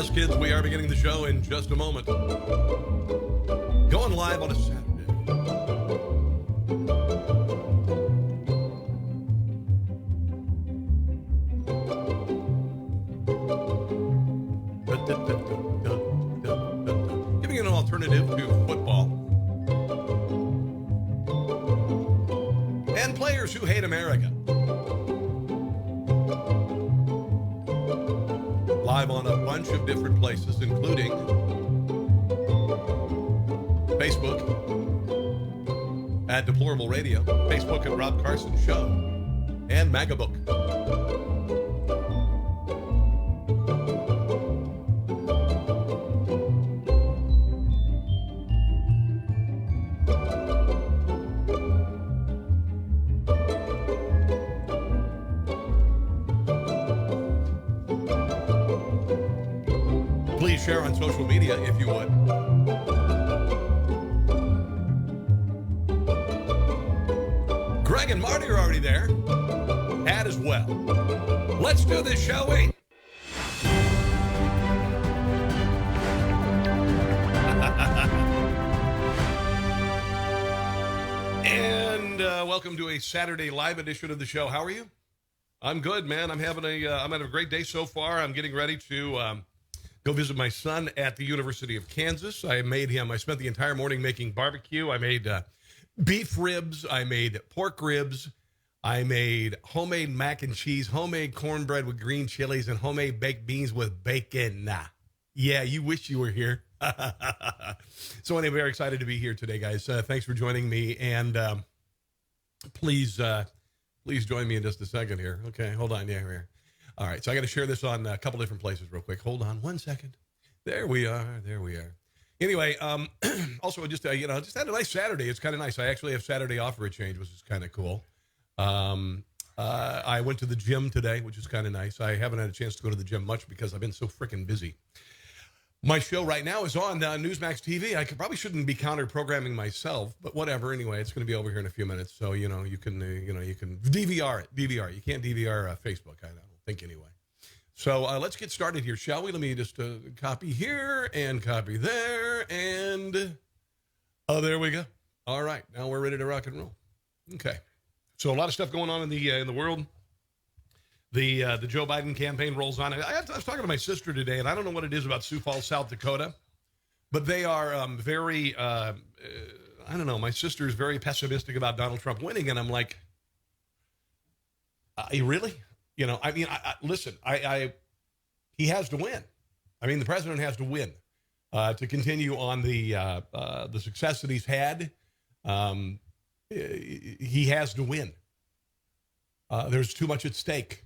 Yes, kids, we are beginning the show in just a moment. Going live on a Saturday. Giving an alternative to football. And players who hate America. Live on a bunch of different places, including Facebook at Deplorable Radio, Facebook at Rob Carson Show, and Magabook. Please share on social media if you would. Greg and Marty are already there. Pat as well. Let's do this, shall we? And welcome to a Saturday live edition of the show. How are you? I'm good, man. I'm having a great day so far. I'm getting ready to go visit my son at the University of Kansas. I spent the entire morning making barbecue. I made beef ribs. I made pork ribs. I made homemade mac and cheese, homemade cornbread with green chilies, and homemade baked beans with bacon. Yeah, you wish you were here. So anyway, very excited to be here today, guys. Thanks for joining me. And please join me in just a second here. Okay, hold on. Yeah, here. All right, so I got to share this on a couple different places real quick. Hold on 1 second. There we are. Anyway, also just had a nice Saturday. It's kind of nice. I actually have Saturday off for a change, which is kind of cool. I went to the gym today, which is kind of nice. I haven't had a chance to go to the gym much because I've been so freaking busy. My show right now is on Newsmax TV. I probably shouldn't be counter-programming myself, but whatever. Anyway, it's going to be over here in a few minutes, so you can DVR it. DVR. You can't DVR Facebook. I don't think anyway. So let's get started here, shall we? Let me just copy here and copy there, and there we go. All right, now we're ready to rock and roll. Okay, so a lot of stuff going on in the world. The Joe Biden campaign rolls on. I was talking to my sister today, and I don't know what it is about Sioux Falls, South Dakota, but they are very. I don't know. My sister is very pessimistic about Donald Trump winning, and I'm like, really? Listen, he has to win. I mean, the president has to win to continue on the success that he's had. He has to win. There's too much at stake.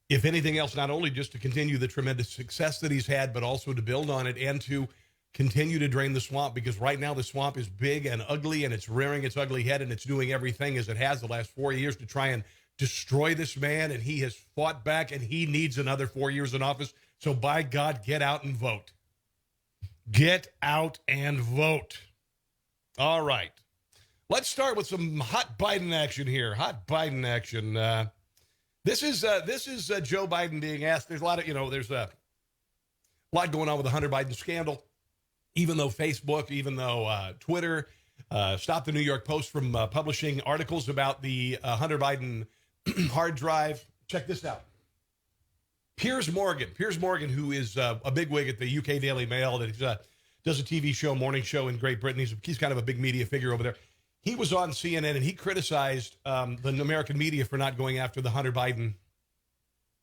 If anything else, not only just to continue the tremendous success that he's had, but also to build on it and to continue to drain the swamp, because right now the swamp is big and ugly, and it's rearing its ugly head, and it's doing everything as it has the last 4 years to try and destroy this man, and he has fought back, and he needs another 4 years in office. So by God, get out and vote. Get out and vote. All right. Let's start with some hot Biden action here. Hot Biden action. This is Joe Biden being asked. There's a lot going on with the Hunter Biden scandal. Even though Facebook, even though Twitter stopped the New York Post from publishing articles about the Hunter Biden hard drive. Check this out. Piers Morgan, who is a bigwig at the UK Daily Mail, that does a TV show, morning show in Great Britain. He's kind of a big media figure over there. He was on CNN, and he criticized the American media for not going after the Hunter Biden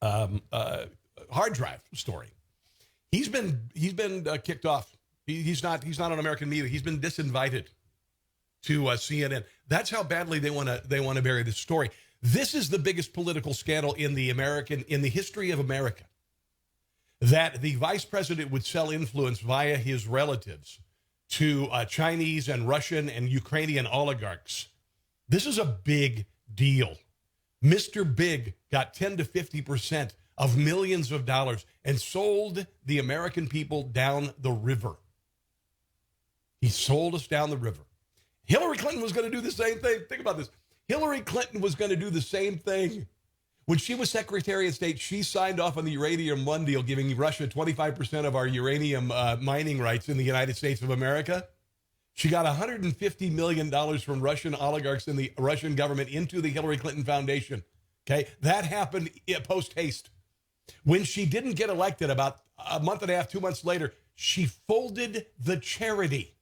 hard drive story. He's been kicked off. He's not on American media. He's been disinvited to CNN. That's how badly they want to bury this story. This is the biggest political scandal in the history of America. That the vice president would sell influence via his relatives to Chinese and Russian and Ukrainian oligarchs. This is a big deal. Mr. Big got 10 to 50% of millions of dollars and sold the American people down the river. He sold us down the river. Hillary Clinton was going to do the same thing. Think about this. Hillary Clinton was going to do the same thing When she was Secretary of State, she signed off on the Uranium One deal, giving Russia 25% of our uranium mining rights in the United States of America. She got $150 million from Russian oligarchs and the Russian government into the Hillary Clinton Foundation. Okay, that happened post haste. When she didn't get elected, about a month and a half, 2 months later, she folded the charity.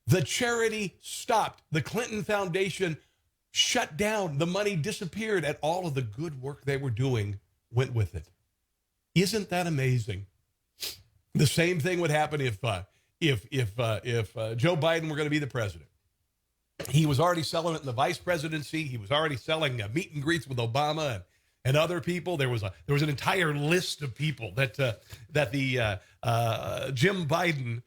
The charity stopped. The Clinton Foundation shut down. The money disappeared, and all of the good work they were doing went with it. Isn't that amazing? The same thing would happen if Joe Biden were going to be the president. He was already selling it in the vice presidency. He was already selling meet and greets with Obama and other people. There was an entire list of people that Jim Biden,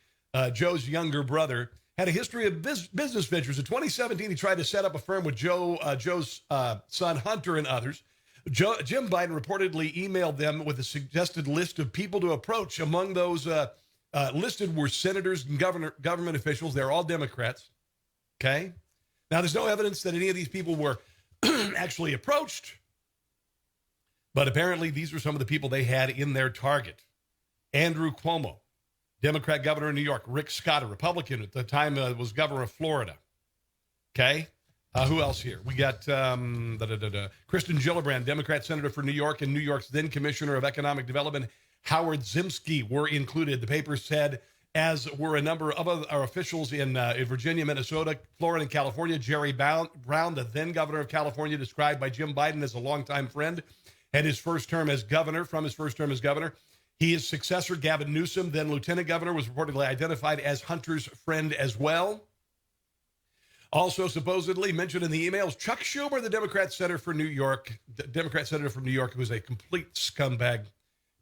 Joe's younger brother, had a history of business ventures. In 2017, he tried to set up a firm with Joe's son Hunter and others. Jim Biden reportedly emailed them with a suggested list of people to approach. Among those listed were senators and government officials. They're all Democrats. Okay. Now, there's no evidence that any of these people were actually approached, but apparently these were some of the people they had in their target. Andrew Cuomo, Democrat governor of New York. Rick Scott, a Republican at the time, was governor of Florida. Okay. Who else here? We got Kristen Gillibrand, Democrat senator for New York, and New York's then commissioner of economic development, Howard Zimsky, were included. The paper said, as were a number of other officials in Virginia, Minnesota, Florida, and California. Jerry Brown, the then governor of California, described by Jim Biden as a longtime friend, had his first term as governor, from his first term as governor. His successor, Gavin Newsom, then lieutenant governor, was reportedly identified as Hunter's friend as well. Also supposedly mentioned in the emails, Chuck Schumer, the Democrat senator from New York, who is a complete scumbag,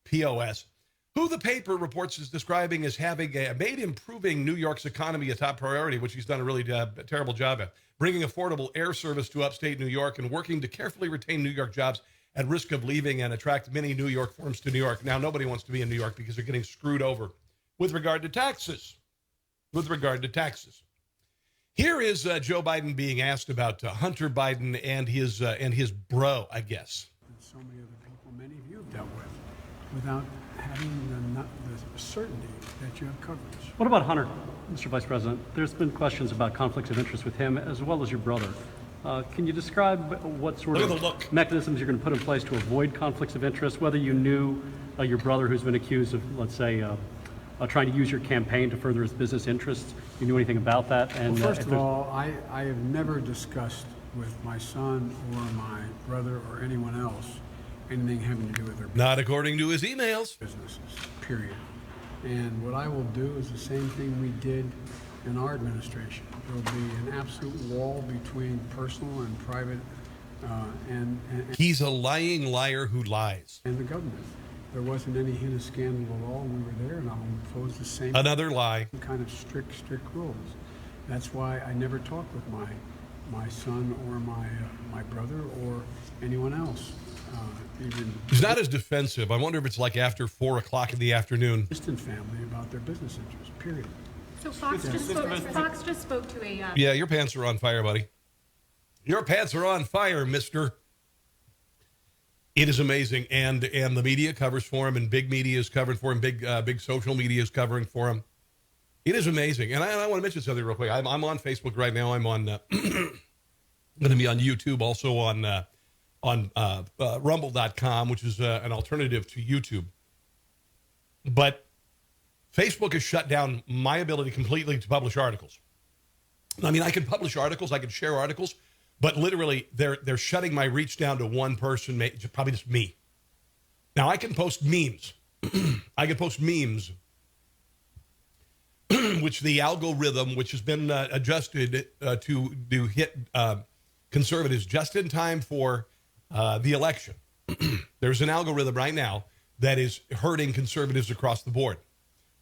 POS, who the paper reports is describing as having made improving New York's economy a top priority, which he's done a really terrible job at, bringing affordable air service to upstate New York and working to carefully retain New York jobs at risk of leaving and attract many New York firms to New York. Now, nobody wants to be in New York because they're getting screwed over with regard to taxes. Here is Joe Biden being asked about Hunter Biden and his bro, I guess. So many other people, many of you have dealt with, without having the certainty that you have coverage. What about Hunter, Mr. Vice President? There's been questions about conflicts of interest with him as well as your brother. Can you describe what sort of mechanisms you're going to put in place to avoid conflicts of interest, whether you knew your brother who's been accused of, let's say, trying to use your campaign to further his business interests? You knew anything about that? And well, first of all, I have never discussed with my son or my brother or anyone else anything having to do with their business. Not according to his emails. Businesses, period. And what I will do is the same thing we did in our administration. There will be an absolute wall between personal and private and he's a lying liar who lies. And the government. There wasn't any hint of scandal at all when we were there, and I'll impose the same another lie kind of strict rules. That's why I never talk with my son or my brother or anyone else. He's not as defensive. I wonder if it's like after 4 o'clock in the afternoon. Distant family about their business interests. Period. So Fox just spoke to a. Yeah, your pants are on fire, buddy. Your pants are on fire, mister. It is amazing, and the media covers for him, and big media is covering for him, big social media is covering for him. It is amazing, and I want to mention something real quick. I'm on Facebook right now. I'm on going to be on YouTube, also on Rumble.com, which is an alternative to YouTube. But Facebook has shut down my ability completely to publish articles. I mean, I can publish articles, I can share articles. But literally, they're shutting my reach down to one person, probably just me. Now, I can post memes. Which the algorithm, which has been adjusted to hit conservatives just in time for the election. There's an algorithm right now that is hurting conservatives across the board.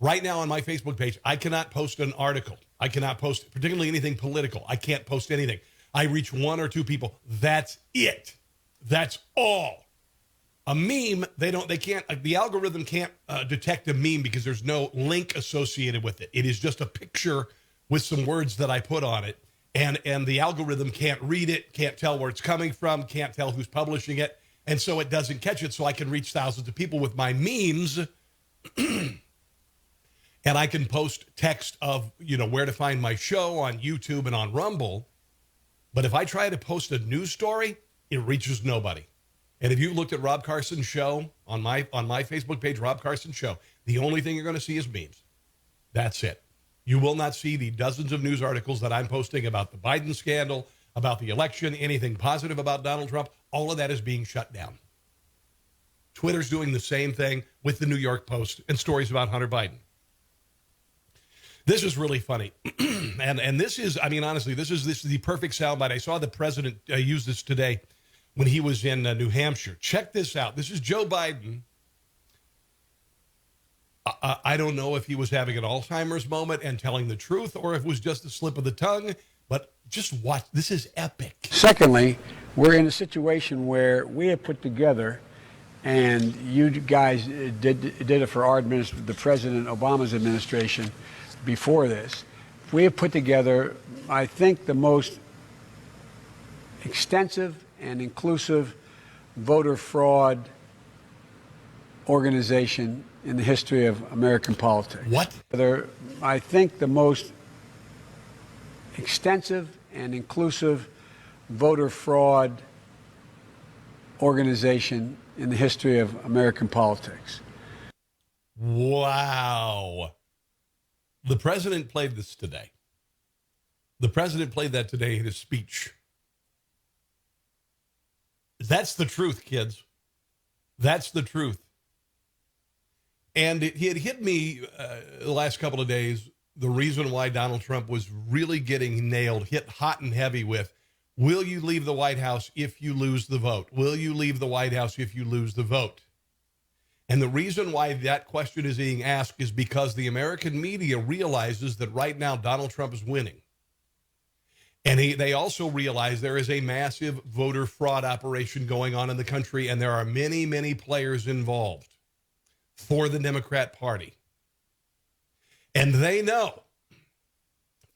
Right now on my Facebook page, I cannot post an article. I cannot post particularly anything political. I can't post anything. I reach 1 or 2 people. That's it. That's all. A meme, the algorithm can't detect a meme because there's no link associated with it. It is just a picture with some words that I put on it. and the algorithm can't read it, can't tell where it's coming from, can't tell who's publishing it, and so it doesn't catch it. So I can reach thousands of people with my memes, and I can post text of, where to find my show on YouTube and on Rumble. But if I try to post a news story, it reaches nobody. And if you looked at Rob Carson's show on my Facebook page, Rob Carson Show, the only thing you're going to see is memes. That's it. You will not see the dozens of news articles that I'm posting about the Biden scandal, about the election, anything positive about Donald Trump. All of that is being shut down. Twitter's doing the same thing with the New York Post and stories about Hunter Biden. This is really funny. and this is, honestly, this is the perfect soundbite. I saw the president use this today when he was in New Hampshire. Check this out. This is Joe Biden. I don't know if he was having an Alzheimer's moment and telling the truth or if it was just a slip of the tongue, but just watch. This is epic. Secondly, we're in a situation where we have put together, and you guys did it for our administration, the President Obama's administration before this. We have put together, I think, the most extensive and inclusive voter fraud organization in the history of American politics. What? I think the most extensive and inclusive voter fraud organization in the history of American politics. Wow. The president played this today. The president played that today in his speech. That's the truth, kids. That's the truth. And he had hit me the last couple of days, the reason why Donald Trump was really getting nailed, hit hot and heavy with, will you leave the White House if you lose the vote? Will you leave the White House if you lose the vote? And the reason why that question is being asked is because the American media realizes that right now Donald Trump is winning. And they also realize there is a massive voter fraud operation going on in the country, and there are many, many players involved for the Democrat Party. And they know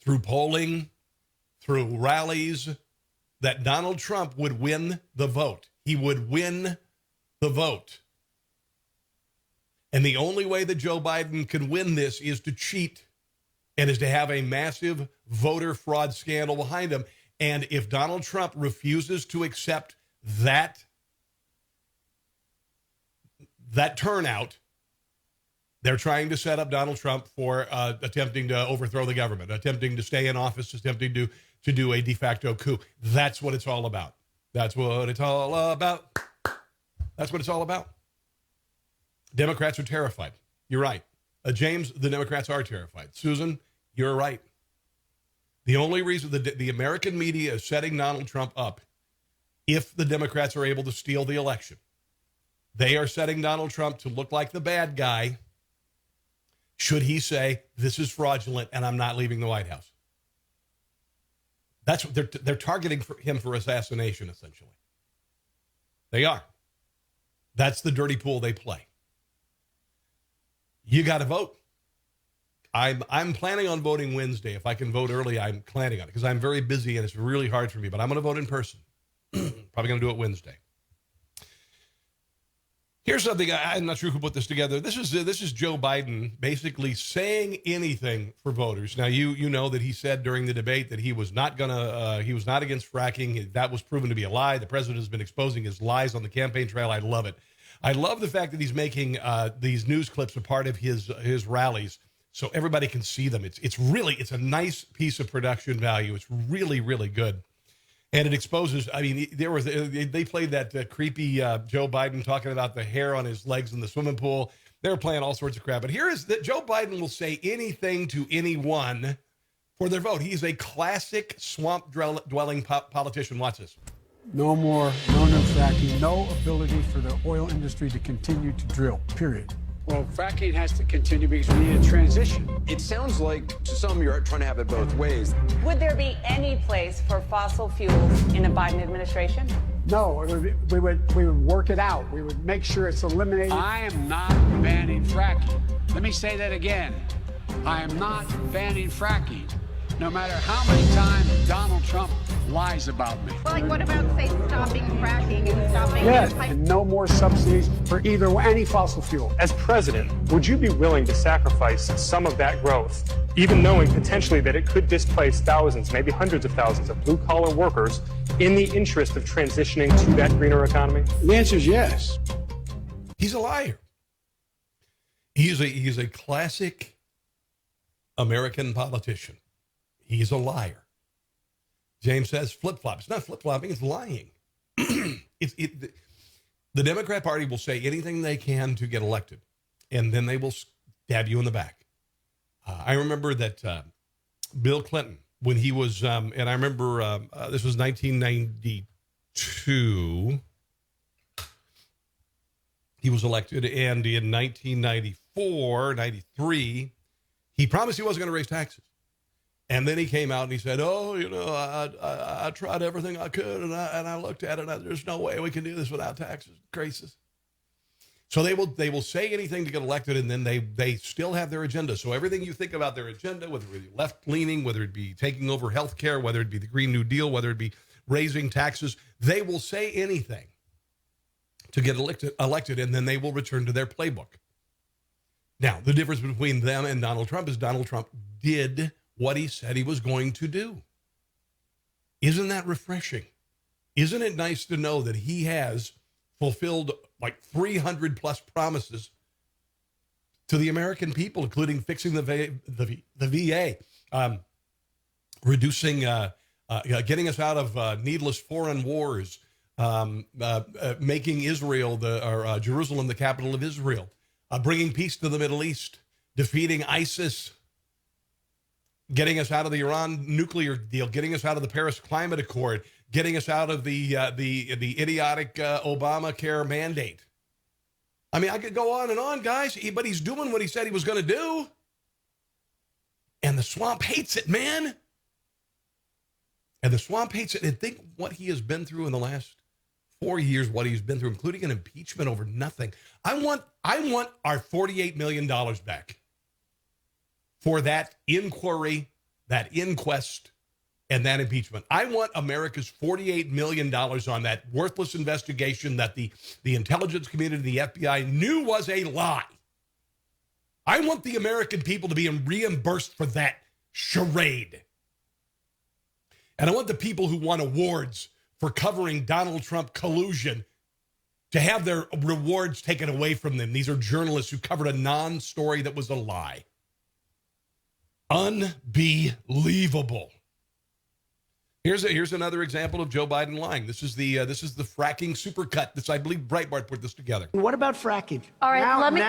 through polling, through rallies, that Donald Trump would win the vote. He would win the vote. And the only way that Joe Biden can win this is to cheat and is to have a massive voter fraud scandal behind him. And if Donald Trump refuses to accept that turnout, they're trying to set up Donald Trump for attempting to overthrow the government, attempting to stay in office, attempting to do a de facto coup. That's what it's all about. That's what it's all about. That's what it's all about. Democrats are terrified. You're right. James, the Democrats are terrified. Susan, you're right. The only reason the American media is setting Donald Trump up, if the Democrats are able to steal the election, they are setting Donald Trump to look like the bad guy should he say, this is fraudulent and I'm not leaving the White House. That's what they're targeting him for assassination, essentially. They are. That's the dirty pool they play. You got to vote. I'm planning on voting Wednesday. If I can vote early, I'm planning on it because I'm very busy and it's really hard for me, but I'm going to vote in person. Probably going to do it Wednesday. Here's something, I'm not sure who put this together. This is Joe Biden basically saying anything for voters. Now, you know that he said during the debate that he was not against fracking. That was proven to be a lie. The president has been exposing his lies on the campaign trail. I love it. I love the fact that he's making these news clips a part of his rallies so everybody can see them. It's a nice piece of production value. It's really, really good. And it exposes, they played that creepy Joe Biden talking about the hair on his legs in the swimming pool. They're playing all sorts of crap. But here is that Joe Biden will say anything to anyone for their vote. He's a classic swamp-dwelling politician. Watch this. No more, no new fracking, no ability for the oil industry to continue to drill, period. Well, fracking has to continue because we need a transition. It sounds like to some you're trying to have it both ways. Would there be any place for fossil fuels in a Biden administration? No, we would work it out. We would make sure it's eliminated. I am not banning fracking. Let me say that again. I am not banning fracking. no matter how many times Donald Trump lies about me. Well, like, what about, say, stopping fracking and stopping... Yes, and no more subsidies for either any fossil fuel. As president, would you be willing to sacrifice some of that growth, even knowing potentially that it could displace thousands, maybe hundreds of thousands of blue-collar workers in the interest of transitioning to that greener economy? The answer is yes. He's a liar. He's a classic American politician. He's a liar. James says flip-flop. It's not flip-flopping, it's lying. The Democrat Party will say anything they can to get elected, and then they will stab you in the back. I remember that Bill Clinton, when he was, and I remember this was 1992, he was elected, and in 1994, 93, he promised he wasn't going to raise taxes. And then he came out and he said, oh, you know, I tried everything I could, and I looked at it, and there's no way we can do this without taxes. Crisis. So they will say anything to get elected, and then they still have their agenda. So everything you think about their agenda, whether it be left-leaning, whether it be taking over health care, whether it be the Green New Deal, whether it be raising taxes, they will say anything to get elected, and then they will return to their playbook. Now, the difference between them and Donald Trump is Donald Trump did what he said he was going to do. Isn't that refreshing? Isn't it nice to know that he has fulfilled like 300 plus promises to the American people, including fixing the VA, reducing, getting us out of needless foreign wars, making Israel Jerusalem the capital of Israel, bringing peace to the Middle East, defeating ISIS, getting us out of the Iran nuclear deal, getting us out of the Paris Climate Accord, getting us out of the idiotic Obamacare mandate. I mean, I could go on and on, guys, but he's doing what he said he was going to do. And the swamp hates it, man. And the swamp hates it. And think what he has been through in the last 4 years, what he's been through, including an impeachment over nothing. I want our $48 million back for that inquiry, that inquest, and that impeachment. I want America's $48 million on that worthless investigation that the intelligence community, the FBI, knew was a lie. I want the American people to be reimbursed for that charade. And I want the people who won awards for covering Donald Trump collusion to have their rewards taken away from them. These are journalists who covered a non-story that was a lie. Unbelievable. Here's another example of Joe Biden lying. This is the fracking supercut. This, I believe Breitbart put this together. What about fracking? All right, Now let we me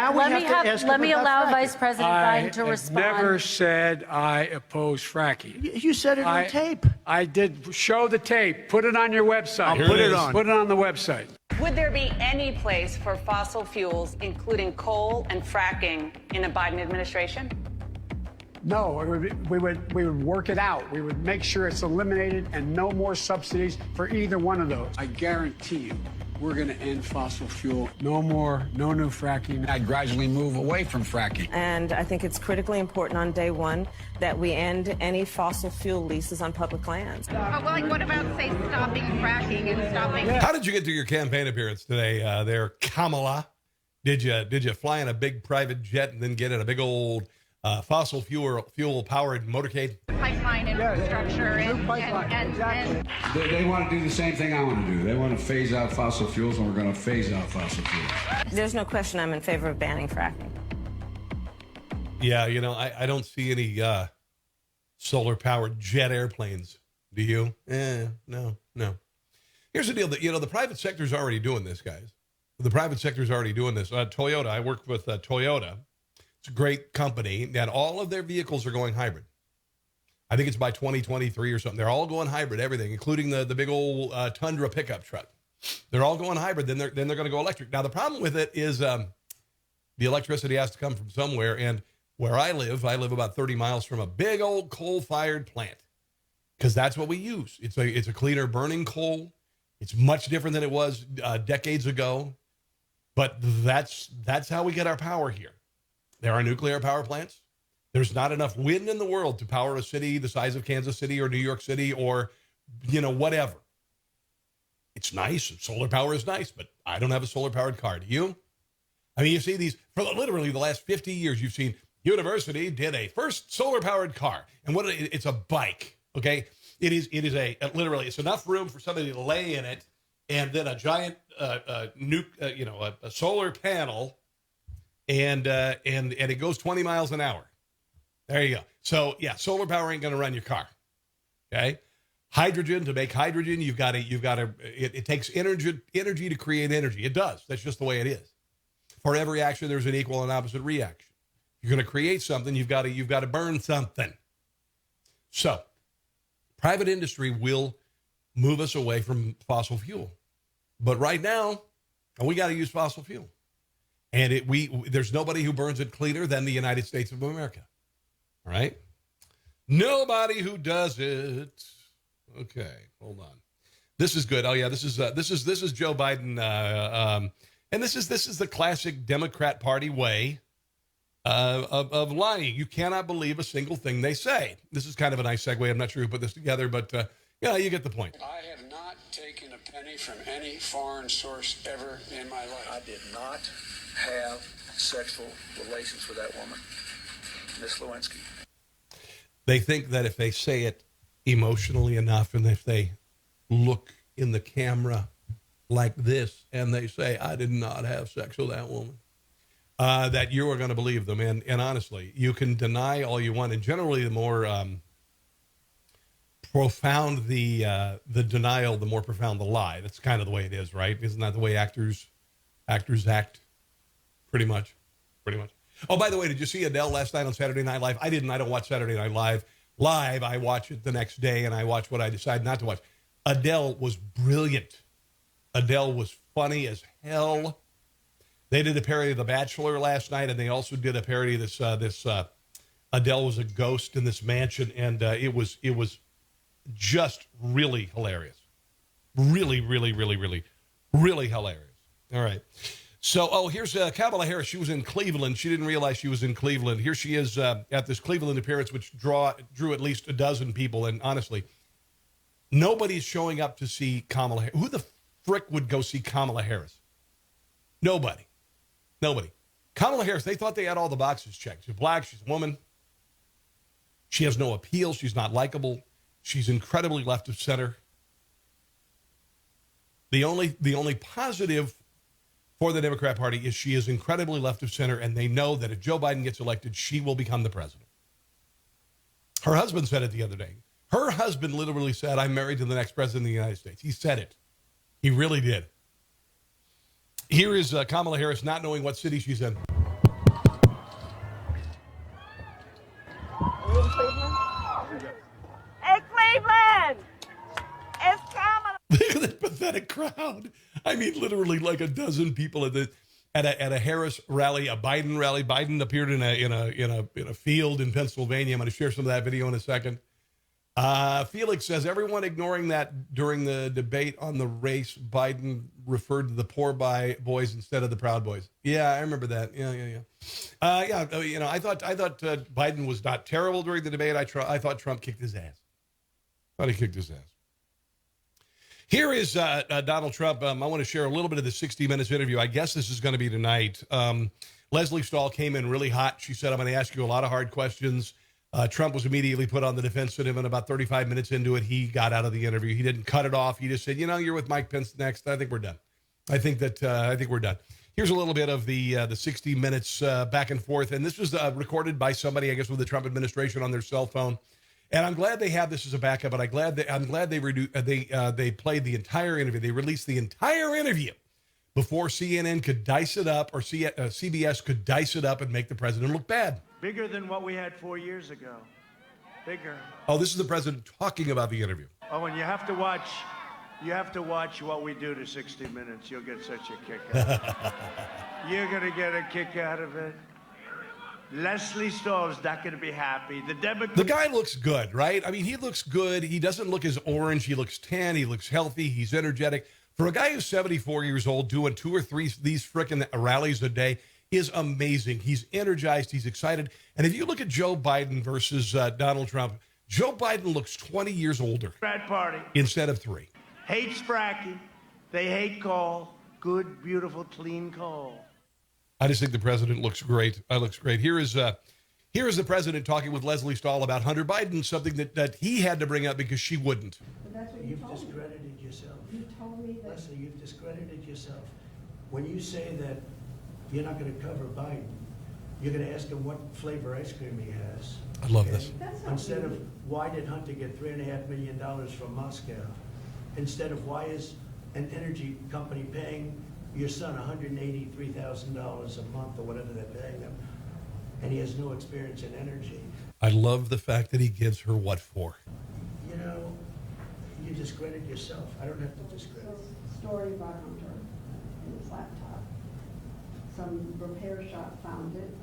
allow fracking. Vice President Biden to respond. I never said I oppose fracking. You said it on tape. I did show the tape. Put it on your website. I'll put it on. Put it on the website. Would there be any place for fossil fuels, including coal and fracking, in a Biden administration? No, we would work it out. We would make sure it's eliminated and no more subsidies for either one of those. I guarantee you, we're going to end fossil fuel. No more, no new fracking. I'd gradually move away from fracking. And I think it's critically important on day one that we end any fossil fuel leases on public lands. Oh, well, like, what about, say, stopping fracking and stopping... How did you get to your campaign appearance today there, Kamala? Did you fly in a big private jet and then get in a big old fossil fuel-powered motorcade? Pipeline infrastructure and They want to do the same thing I want to do. They want to phase out fossil fuels, and we're going to phase out fossil fuels. There's no question I'm in favor of banning fracking. Yeah, you know, I don't see any solar-powered jet airplanes. Do you? No. Here's the deal. That, you know, the private sector's already doing this, guys. The private sector's already doing this. Toyota, I work with Toyota. It's a great company, and all of their vehicles are going hybrid. I think it's by 2023 or something. They're all going hybrid, everything, including the big old Tundra pickup truck. They're all going hybrid. Then they're going to go electric. Now, the problem with it is the electricity has to come from somewhere, and where I live about 30 miles from a big old coal-fired plant, because that's what we use. It's a cleaner burning coal. It's much different than it was decades ago, but that's how we get our power here. There are nuclear power plants. There's not enough wind in the world to power a city the size of Kansas City or New York City or, whatever. It's nice. Solar power is nice, but I don't have a solar-powered car. Do you? I mean, you see these, for literally the last 50 years, you've seen University did a first solar-powered car. And it's a bike, okay? It is literally, it's enough room for somebody to lay in it, and then a giant a solar panel, and it goes 20 miles an hour. There you go. So yeah, solar power ain't going to run your car. Okay. Hydrogen, to make hydrogen, it takes energy to create energy. It does. That's just the way it is. For every action, there's an equal and opposite reaction. You're going to create something. You've got to burn something. So private industry will move us away from fossil fuel. But right now, we got to use fossil fuel. And there's nobody who burns it cleaner than the United States of America. All right? Nobody who does it. Okay, hold on. This is good. Oh yeah, this is Joe Biden, and this is the classic Democrat Party way of lying. You cannot believe a single thing they say. This is kind of a nice segue. I'm not sure who put this together, but you get the point. I have not taken a penny from any foreign source ever in my life. I did not have sexual relations with that woman, Miss Lewinsky. They think that if they say it emotionally enough, and if they look in the camera like this and they say, I did not have sex with that woman, that you are going to believe them. And honestly, you can deny all you want. And generally, the more profound the denial, the more profound the lie. That's kind of the way it is, right? Isn't that the way actors act? Pretty much. Oh, by the way, did you see Adele last night on Saturday Night Live? I didn't. I don't watch Saturday Night Live. I watch it the next day, and I watch what I decide not to watch. Adele was brilliant. Adele was funny as hell. They did a parody of The Bachelor last night, and they also did a parody of this Adele was a ghost in this mansion, and it was just really hilarious. Really, really, really, really, really hilarious. All right. So, here's Kamala Harris. She was in Cleveland. She didn't realize she was in Cleveland. Here she is at this Cleveland appearance, which drew at least a dozen people. And honestly, nobody's showing up to see Kamala Harris. Who the frick would go see Kamala Harris? Nobody. Kamala Harris, they thought they had all the boxes checked. She's black. She's a woman. She has no appeal. She's not likable. She's incredibly left of center. The only positive for the Democrat Party is she is incredibly left of center, and they know that if Joe Biden gets elected, she will become the president. Her husband said it the other day. Her husband literally said, I'm married to the next president of the United States. He said it. He really did. Here is Kamala Harris not knowing what city she's in. Are you in Cleveland? Hey, Cleveland! It's Kamala. Look at that pathetic crowd. I mean, literally like a dozen people at a Harris rally, a Biden rally. Biden appeared in a field in Pennsylvania. I'm going to share some of that video in a second. Felix says, everyone ignoring that during the debate on the race, Biden referred to the poor boys instead of the Proud Boys. Yeah, I remember that. Yeah. I thought Biden was not terrible during the debate. I thought Trump kicked his ass. Thought he kicked his ass. Here is Donald Trump. I want to share a little bit of the 60 Minutes interview. I guess this is going to be tonight. Leslie Stahl came in really hot. She said, I'm going to ask you a lot of hard questions. Trump was immediately put on the defensive, and about 35 minutes into it, he got out of the interview. He didn't cut it off. He just said, you're with Mike Pence next. I think we're done. I think we're done. Here's a little bit of the 60 Minutes back and forth. And this was recorded by somebody, I guess, with the Trump administration on their cell phone. And I'm glad they have this as a backup, but I'm glad they played the entire interview. They released the entire interview before CNN could dice it up, or CBS could dice it up and make the president look bad. Bigger than what we had 4 years ago. Bigger. Oh, this is the president talking about the interview. Oh, and you have to watch what we do to 60 Minutes. You'll get such a kick out of it. You're going to get a kick out of it. Leslie Stahl's not going to be happy. The guy looks good, right? I mean, he looks good. He doesn't look as orange. He looks tan. He looks healthy. He's energetic. For a guy who's 74 years old doing 2 or 3 these frickin' rallies a day, is amazing. He's energized. He's excited. And if you look at Joe Biden versus Donald Trump, Joe Biden looks 20 years older. Rat party. Instead of 3. Hates fracking. They hate coal. Good, beautiful, clean coal. I just think the president looks great. Looks great. Here is the president talking with Leslie Stahl about Hunter Biden, something that he had to bring up because she wouldn't. But that's what You've discredited yourself. You told me that. Leslie, you've discredited yourself. When you say that you're not going to cover Biden, you're going to ask him what flavor ice cream he has. I love this. Instead of why did Hunter get $3.5 million from Moscow? Instead of why is an energy company paying your son $183,000 a month or whatever they're paying him, and he has no experience in energy. I love the fact that he gives her what for. You know, you discredit yourself. I don't have to discredit. Story about Hunter in his laptop. Some repair shop found it.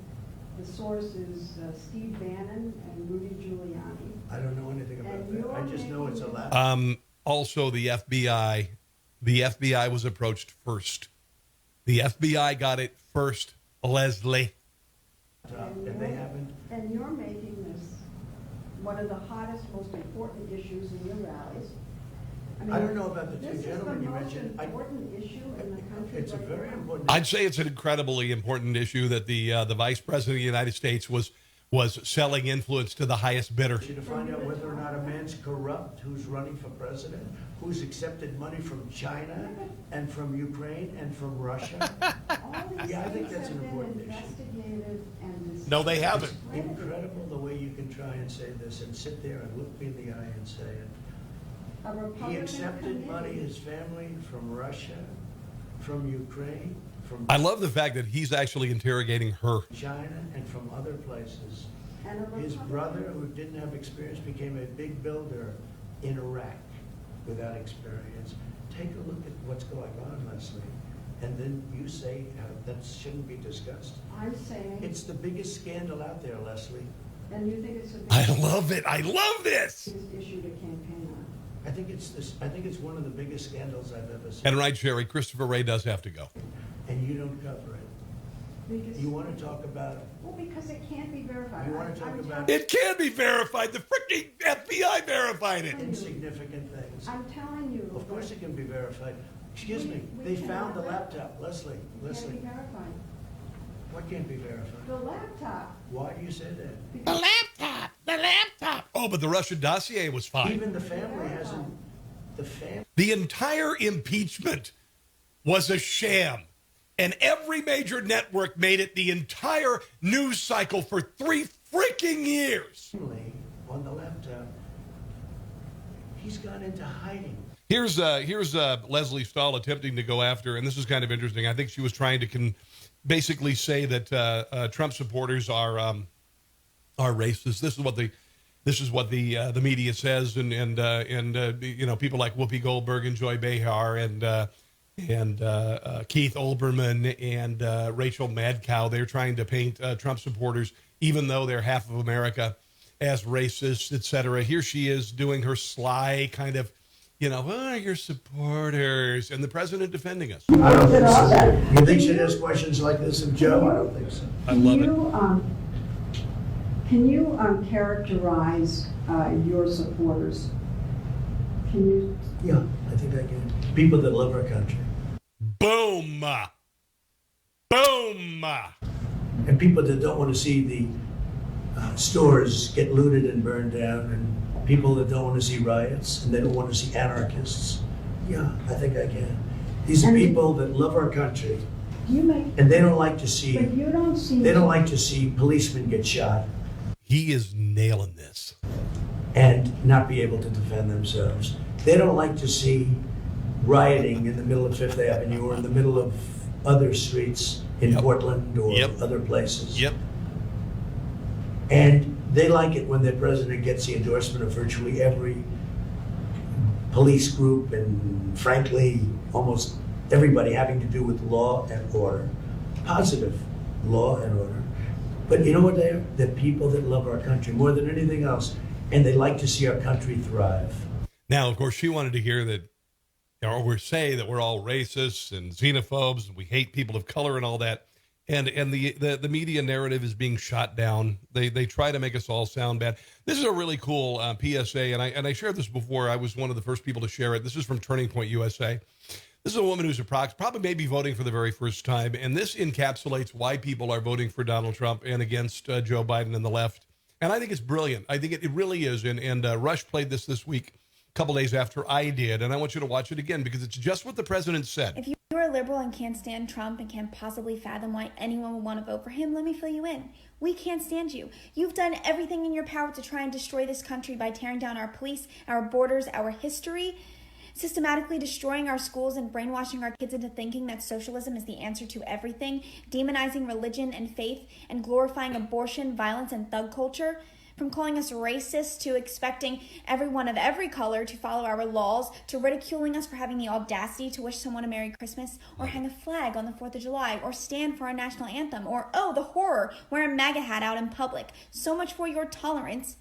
The source is Steve Bannon and Rudy Giuliani. I don't know anything about that. I just know it's a laptop. Also, the FBI. The FBI was approached first. The FBI got it first, Leslie. And they haven't. And you're making this one of the hottest, most important issues in your rallies. I don't know about the two gentlemen you mentioned. This is the most important issue in the country. It's a very important. I'd say it's an incredibly important issue that the vice president of the United States was selling influence to the highest bidder. To find out whether or not a man's corrupt who's running for president, who's accepted money from China and from Ukraine and from Russia. Yeah, I think that's an important issue. No, they haven't. It's incredible the way you can try and say this and sit there and look me in the eye and say it. He accepted money, his family, from Russia, from Ukraine, from I love the fact that he's actually interrogating her. China, and from other places. His brother, who didn't have experience, became a big builder in Iraq without experience. Take a look at what's going on, Leslie, and then you say that shouldn't be discussed. I'm saying it's the biggest scandal out there, Leslie. And you think it's the I love it. I love this. issue to campaign on. I think it's one of the biggest scandals I've ever seen. And right, Sherry, Christopher Wray does have to go. And you don't cover it. Because, you want to talk about... Well, because it can't be verified. You want to talk about... It can be verified. The freaking FBI verified it. Insignificant things. I'm telling you. Of course it can be verified. Excuse me. They found the laptop. Leslie. It can't be verified. What can't be verified? The laptop. Why do you say that? The laptop. The laptop. Oh, but the Russian dossier was fine. Even the family hasn't... The entire impeachment was a sham. And every major network made it the entire news cycle for 3 freaking years. On the laptop, he's gone into hiding. Here's Leslie Stahl attempting to go after, and this is kind of interesting. I think she was trying to basically say that Trump supporters are racist. This is what the media says, and you know, people like Whoopi Goldberg and Joy Behar and Keith Olbermann and Rachel Madcow. They're trying to paint Trump supporters, even though they're half of America, as racist, etc. Here she is doing her sly kind of, you know, your supporters, and the president defending us. I don't think so. You think she'd ask questions like this of Joe? I don't think so. I love it. Can you characterize your supporters? Can you? Yeah, I think I can. People that love our country. Boom! Boom! And people that don't want to see the stores get looted and burned down, and people that don't want to see riots, and they don't want to see anarchists. Yeah, I think I can. These are people that love our country, and they don't like to see. But you don't see. They don't like to see policemen get shot. He is nailing this. And not be able to defend themselves. They don't like to see rioting in the middle of Fifth Avenue or in the middle of other streets in Portland or other places. Yep. And they like it when their president gets the endorsement of virtually every police group and, frankly, almost everybody having to do with law and order. Positive law and order. But you know what they are? They're people that love our country more than anything else, and they like to see our country thrive. Now, of course, she wanted to hear that, or we say that we're all racists and xenophobes and we hate people of color and all that. And the media narrative is being shot down. They try to make us all sound bad. This is a really cool PSA, and I shared this before. I was one of the first people to share it. This is from Turning Point USA. This is a woman who's probably maybe voting for the very first time, and this encapsulates why people are voting for Donald Trump and against Joe Biden and the left. And I think it's brilliant. I think it really is. And Rush played this week, a couple days after I did, and I want you to watch it again because it's just what the president said. If you're a liberal and can't stand Trump and can't possibly fathom why anyone would want to vote for him, let me fill you in. We can't stand you. You've done everything in your power to try and destroy this country by tearing down our police, our borders, our history, systematically destroying our schools and brainwashing our kids into thinking that socialism is the answer to everything, demonizing religion and faith, and glorifying abortion, violence, and thug culture. From calling us racist to expecting everyone of every color to follow our laws, to ridiculing us for having the audacity to wish someone a Merry Christmas, or hang a flag on the 4th of July, or stand for our national anthem, or, oh, the horror, wear a MAGA hat out in public. So much for your tolerance.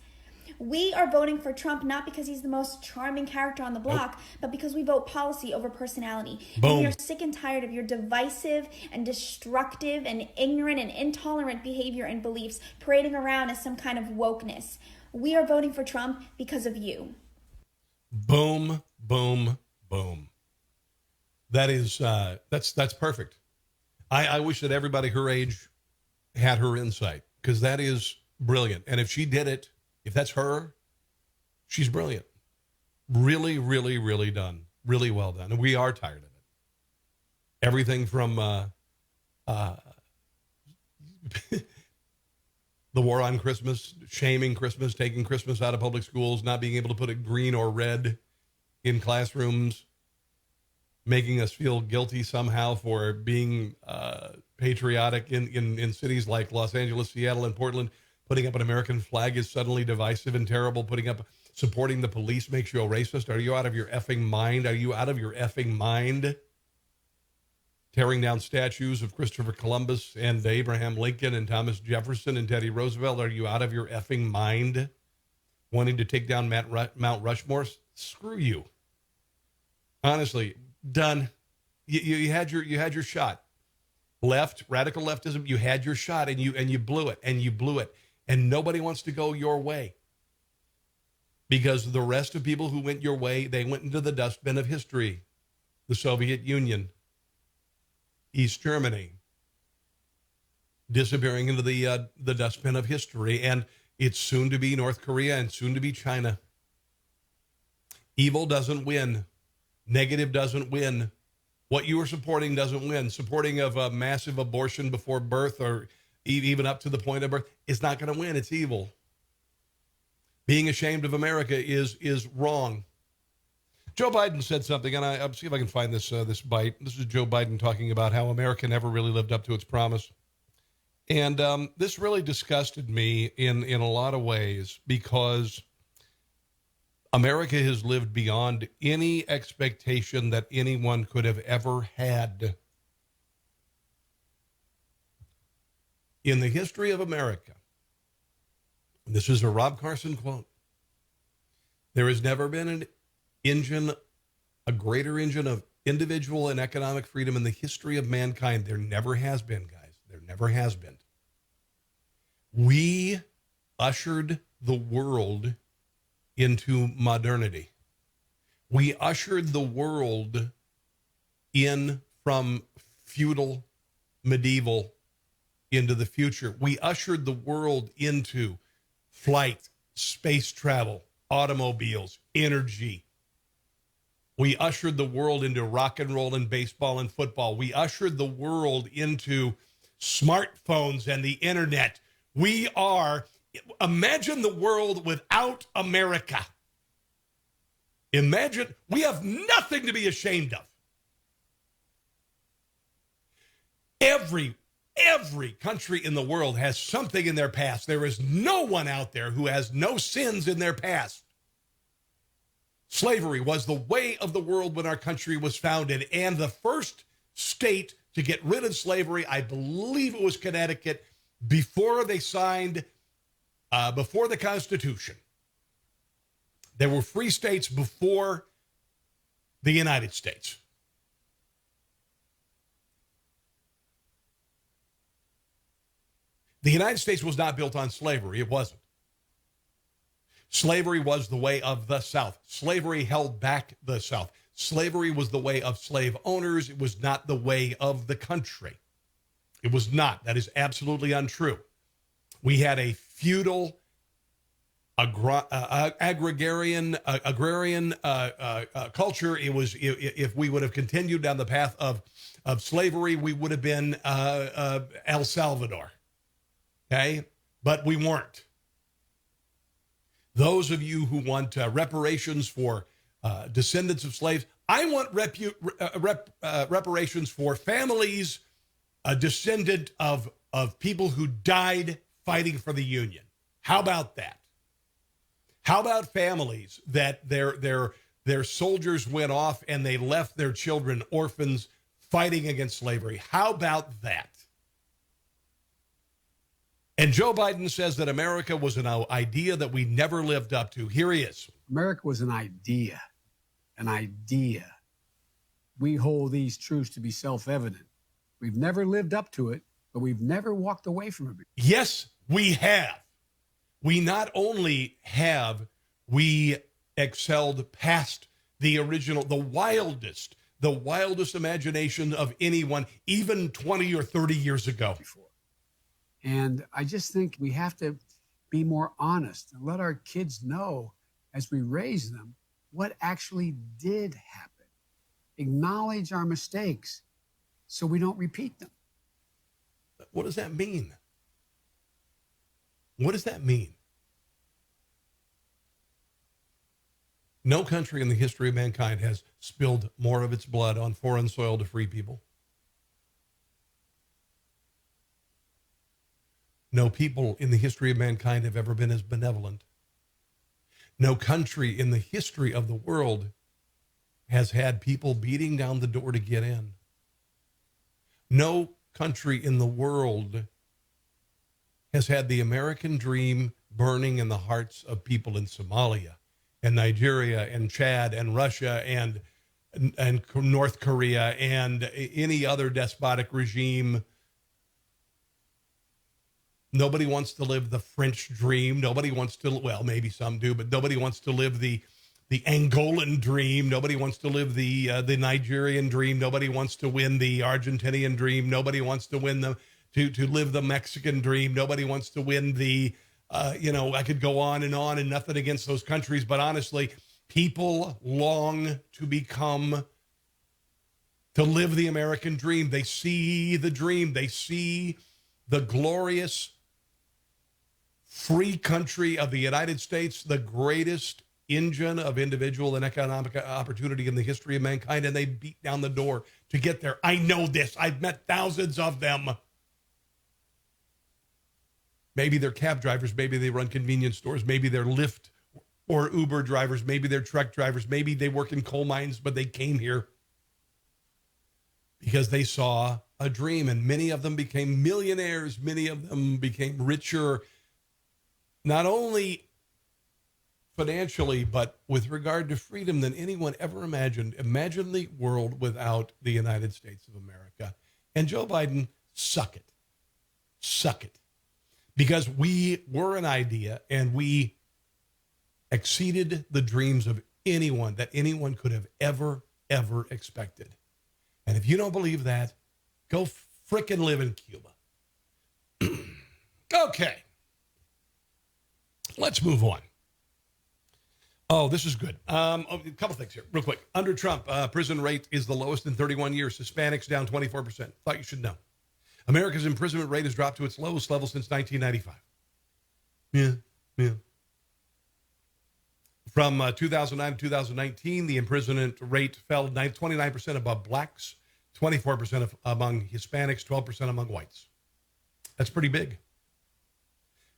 We are voting for Trump not because he's the most charming character on the block, but because we vote policy over personality. Boom. And we are sick and tired of your divisive and destructive and ignorant and intolerant behavior and beliefs parading around as some kind of wokeness. We are voting for Trump because of you. Boom, boom, boom. That is, that's perfect. I wish that everybody her age had her insight because that is brilliant. And if she did it, if that's her, she's brilliant. Really, really, really done. Really well done. And we are tired of it. Everything from the war on Christmas, shaming Christmas, taking Christmas out of public schools, not being able to put it green or red in classrooms, making us feel guilty somehow for being patriotic in cities like Los Angeles, Seattle, and Portland. Putting up an American flag is suddenly divisive and terrible. Supporting the police makes you a racist. Are you out of your effing mind? Are you out of your effing mind? Tearing down statues of Christopher Columbus and Abraham Lincoln and Thomas Jefferson and Teddy Roosevelt. Are you out of your effing mind? Wanting to take down Mount Rushmore? Screw you. Honestly, done. You had your shot. Left, radical leftism, you had your shot and you blew it and you blew it. And nobody wants to go your way. Because the rest of people who went your way, they went into the dustbin of history. The Soviet Union, East Germany, disappearing into the dustbin of history. And it's soon to be North Korea and soon to be China. Evil doesn't win. Negative doesn't win. What you are supporting doesn't win. Supporting of a massive abortion before birth or even up to the point of birth is not going to win. It's evil. Being ashamed of America is wrong. Joe Biden said something, and I'll see if I can find this bite. This is Joe Biden talking about how America never really lived up to its promise. And this really disgusted me in a lot of ways because America has lived beyond any expectation that anyone could have ever had. In the history of America, this is a Rob Carson quote, there has never been a greater engine of individual and economic freedom in the history of mankind. There never has been, guys. There never has been. We ushered the world into modernity. We ushered the world in from feudal, medieval, into the future. We ushered the world into flight, space travel, automobiles, energy. We ushered the world into rock and roll and baseball and football. We ushered the world into smartphones and the internet. Imagine the world without America. Imagine, we have nothing to be ashamed of. Every country in the world has something in their past. There is no one out there who has no sins in their past. Slavery was the way of the world when our country was founded, and the first state to get rid of slavery, I believe it was Connecticut, before they signed, before the Constitution. There were free states before the United States. The United States was not built on slavery. It wasn't. Slavery was the way of the South. Slavery held back the South. Slavery was the way of slave owners. It was not the way of the country. It was not. That is absolutely untrue. We had a feudal, agrarian culture. It was, if we would have continued down the path of slavery, we would have been El Salvador. Okay? But we weren't. Those of you who want reparations for descendants of slaves, I want reparations for families descendant of people who died fighting for the Union. How about that? How about families that their soldiers went off and they left their children orphans fighting against slavery? How about that? And Joe Biden says that America was an idea that we never lived up to. Here he is. America was an idea. An idea. We hold these truths to be self-evident. We've never lived up to it, but we've never walked away from it. Yes, we have. We not only have, we excelled past the original, the wildest imagination of anyone, even 20 or 30 years ago. And I just think we have to be more honest and let our kids know as we raise them what actually did happen. Acknowledge our mistakes so we don't repeat them. What does that mean? What does that mean? No country in the history of mankind has spilled more of its blood on foreign soil to free people. No people in the history of mankind have ever been as benevolent. No country in the history of the world has had people beating down the door to get in. No country in the world has had the American dream burning in the hearts of people in Somalia and Nigeria and Chad and Russia and North Korea and any other despotic regime. Nobody wants to live the French dream. Nobody wants to, well, maybe some do, but nobody wants to live the Angolan dream. Nobody wants to live the Nigerian dream. Nobody wants to win the Argentinian dream. Nobody wants to win to live the Mexican dream. Nobody wants to win the, I could go on and nothing against those countries. But honestly, people long to live the American dream. They see the dream. They see the glorious free country of the United States, the greatest engine of individual and economic opportunity in the history of mankind, and they beat down the door to get there. I know this. I've met thousands of them. Maybe they're cab drivers. Maybe they run convenience stores. Maybe they're Lyft or Uber drivers. Maybe they're truck drivers. Maybe they work in coal mines, but they came here because they saw a dream, and many of them became millionaires. Many of them became richer, not only financially, but with regard to freedom than anyone ever imagined. Imagine the world without the United States of America. And Joe Biden, suck it. Suck it. Because we were an idea, and we exceeded the dreams of anyone that anyone could have ever expected. And if you don't believe that, go frickin' live in Cuba. Okay. Let's move on. Oh, this is good. A couple things here, real quick. Under Trump, prison rate is the lowest in 31 years. Hispanics down 24%. Thought you should know. America's imprisonment rate has dropped to its lowest level since 1995. Yeah. From 2009 to 2019, the imprisonment rate fell 29% above blacks, 24% among Hispanics, 12% among whites. That's pretty big.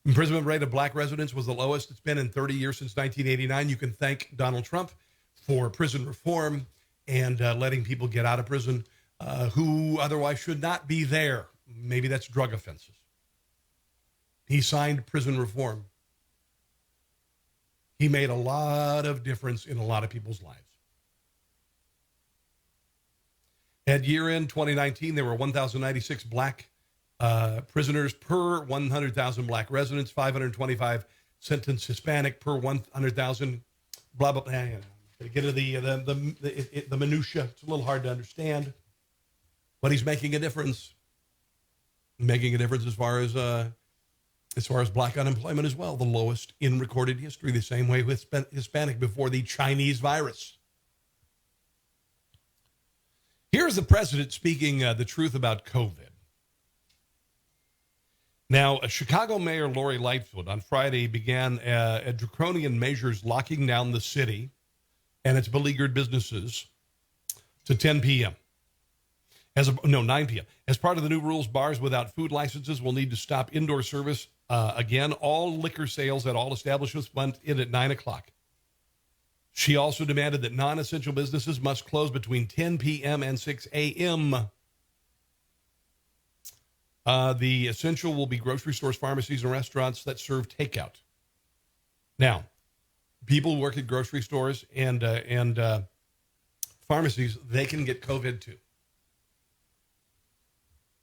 Imprisonment rate of black residents was the lowest it's been in 30 years since 1989. You can thank Donald Trump for prison reform and letting people get out of prison who otherwise should not be there. Maybe that's drug offenses. He signed prison reform. He made a lot of difference in a lot of people's lives. At year-end 2019, there were 1,096 black prisoners per 100,000 black residents, 525 sentenced Hispanic per 100,000, blah, blah, blah. To get into the minutia, it's a little hard to understand, but he's making a difference. Making a difference as far as black unemployment as well, the lowest in recorded history, the same way with Hispanic before the Chinese virus. Here's the president speaking the truth about COVID. Now, Chicago Mayor Lori Lightfoot on Friday began a draconian measures locking down the city and its beleaguered businesses to 10 p.m. 9 p.m. As part of the new rules, bars without food licenses will need to stop indoor service again. All liquor sales at all establishments went in at 9 o'clock. She also demanded that non-essential businesses must close between 10 p.m. and 6 a.m. The essential will be grocery stores, pharmacies, and restaurants that serve takeout. Now, people who work at grocery stores and pharmacies, they can get COVID too.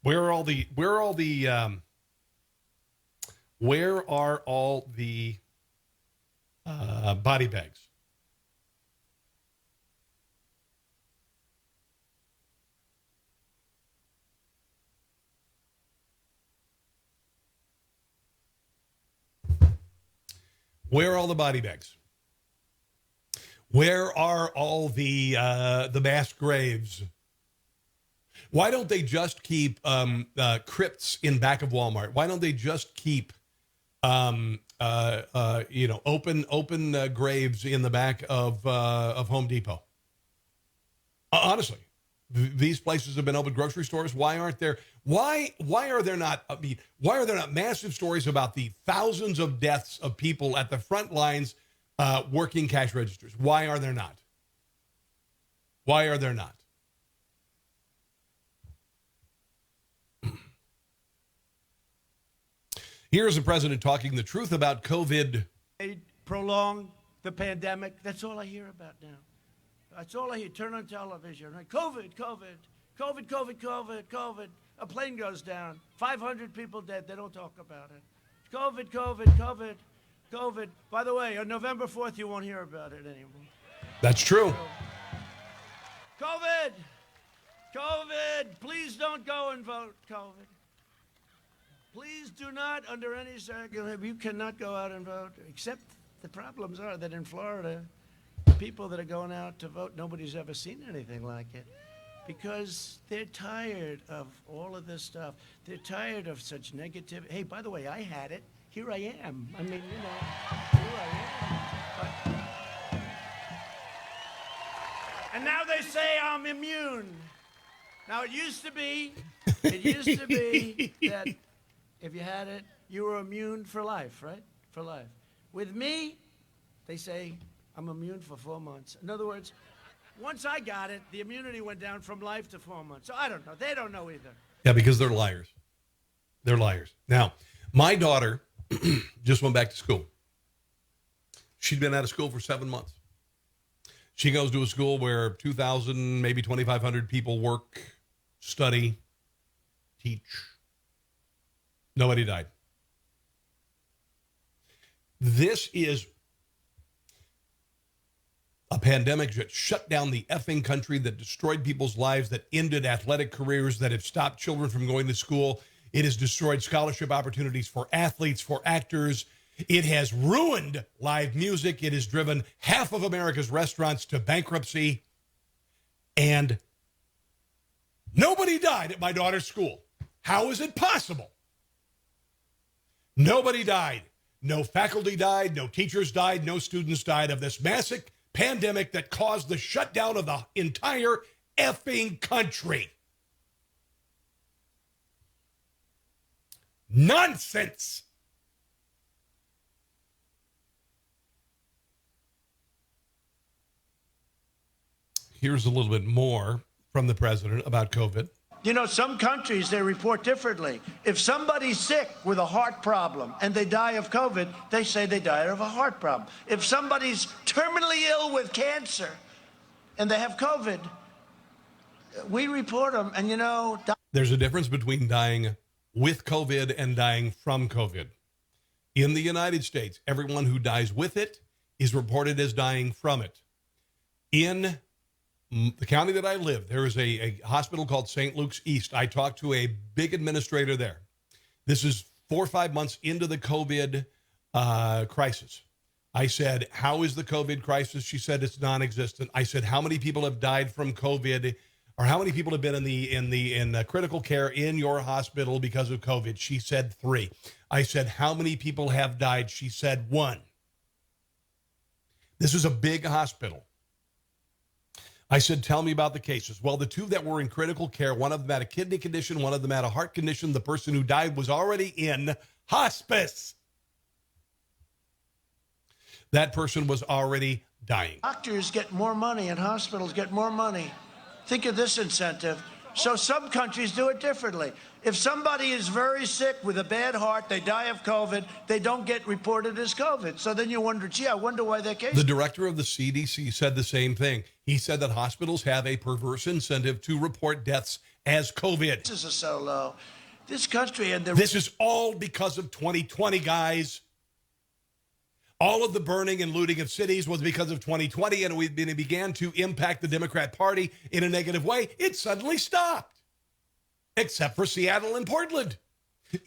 Where are all the body bags? Where are all the body bags? Where are all the mass graves? Why don't they just keep crypts in back of Walmart? Why don't they just keep open graves in the back of Home Depot? Honestly, these places have been open, grocery stores. Why aren't there? Why are there not? Why are there not massive stories about the thousands of deaths of people at the front lines working cash registers? Why are there not? Why are there not? Here's the president talking the truth about COVID. Prolong the pandemic. That's all I hear about now. That's all I hear. Turn on television. Right? COVID, COVID, COVID, COVID, COVID, COVID. A plane goes down. 500 people dead. They don't talk about it. COVID, COVID, COVID, COVID. By the way, on November 4th, you won't hear about it anymore. That's true. COVID, COVID. Please don't go and vote. COVID. Please do not, under any circumstance, you cannot go out and vote, except the problems are that in Florida, people that are going out to vote, nobody's ever seen anything like it, because they're tired of all of this stuff. They're tired of such negativity. Hey, by the way, I had it. Here I am. I mean, you know, here I am. But... And now they say I'm immune. Now, it used to be that if you had it, you were immune for life, right? For life. With me, they say I'm immune for 4 months. In other words, once I got it, the immunity went down from life to 4 months. So I don't know. They don't know either. Yeah, because they're liars. They're liars. Now, my daughter just went back to school. She'd been out of school for 7 months. She goes to a school where 2,000, maybe 2,500 people work, study, teach. Nobody died. This is a pandemic that shut down the effing country, that destroyed people's lives, that ended athletic careers, that have stopped children from going to school. It has destroyed scholarship opportunities for athletes, for actors. It has ruined live music. It has driven half of America's restaurants to bankruptcy. And nobody died at my daughter's school. How is it possible? Nobody died. No faculty died. No teachers died. No students died of this massive pandemic that caused the shutdown of the entire effing country. Nonsense. Here's a little bit more from the president about COVID. You know, some countries, they report differently. If somebody's sick with a heart problem and they die of COVID, they say they died of a heart problem. If somebody's terminally ill with cancer and they have COVID, we report them, and you know... There's a difference between dying with COVID and dying from COVID. In the United States, everyone who dies with it is reported as dying from it. In the county that I live, there is a hospital called St. Luke's East. I talked to a big administrator there. This is 4 or 5 months into the COVID crisis. I said, how is the COVID crisis? She said it's non-existent. I said, how many people have died from COVID, or how many people have been in critical care in your hospital because of COVID? She said 3. I said, how many people have died? She said 1. This is a big hospital. I said, tell me about the cases. Well, the 2 that were in critical care, one of them had a kidney condition, one of them had a heart condition. The person who died was already in hospice. That person was already dying. Doctors get more money and hospitals get more money. Think of this incentive. So some countries do it differently. If somebody is very sick with a bad heart, they die of COVID, they don't get reported as COVID. So then you wonder, gee, I wonder why their case. The director of the CDC said the same thing. He said that hospitals have a perverse incentive to report deaths as COVID. This is so low. This country and the... This is all because of 2020, guys. All of the burning and looting of cities was because of 2020, and when it began to impact the Democrat Party in a negative way, it suddenly stopped. Except for Seattle and Portland.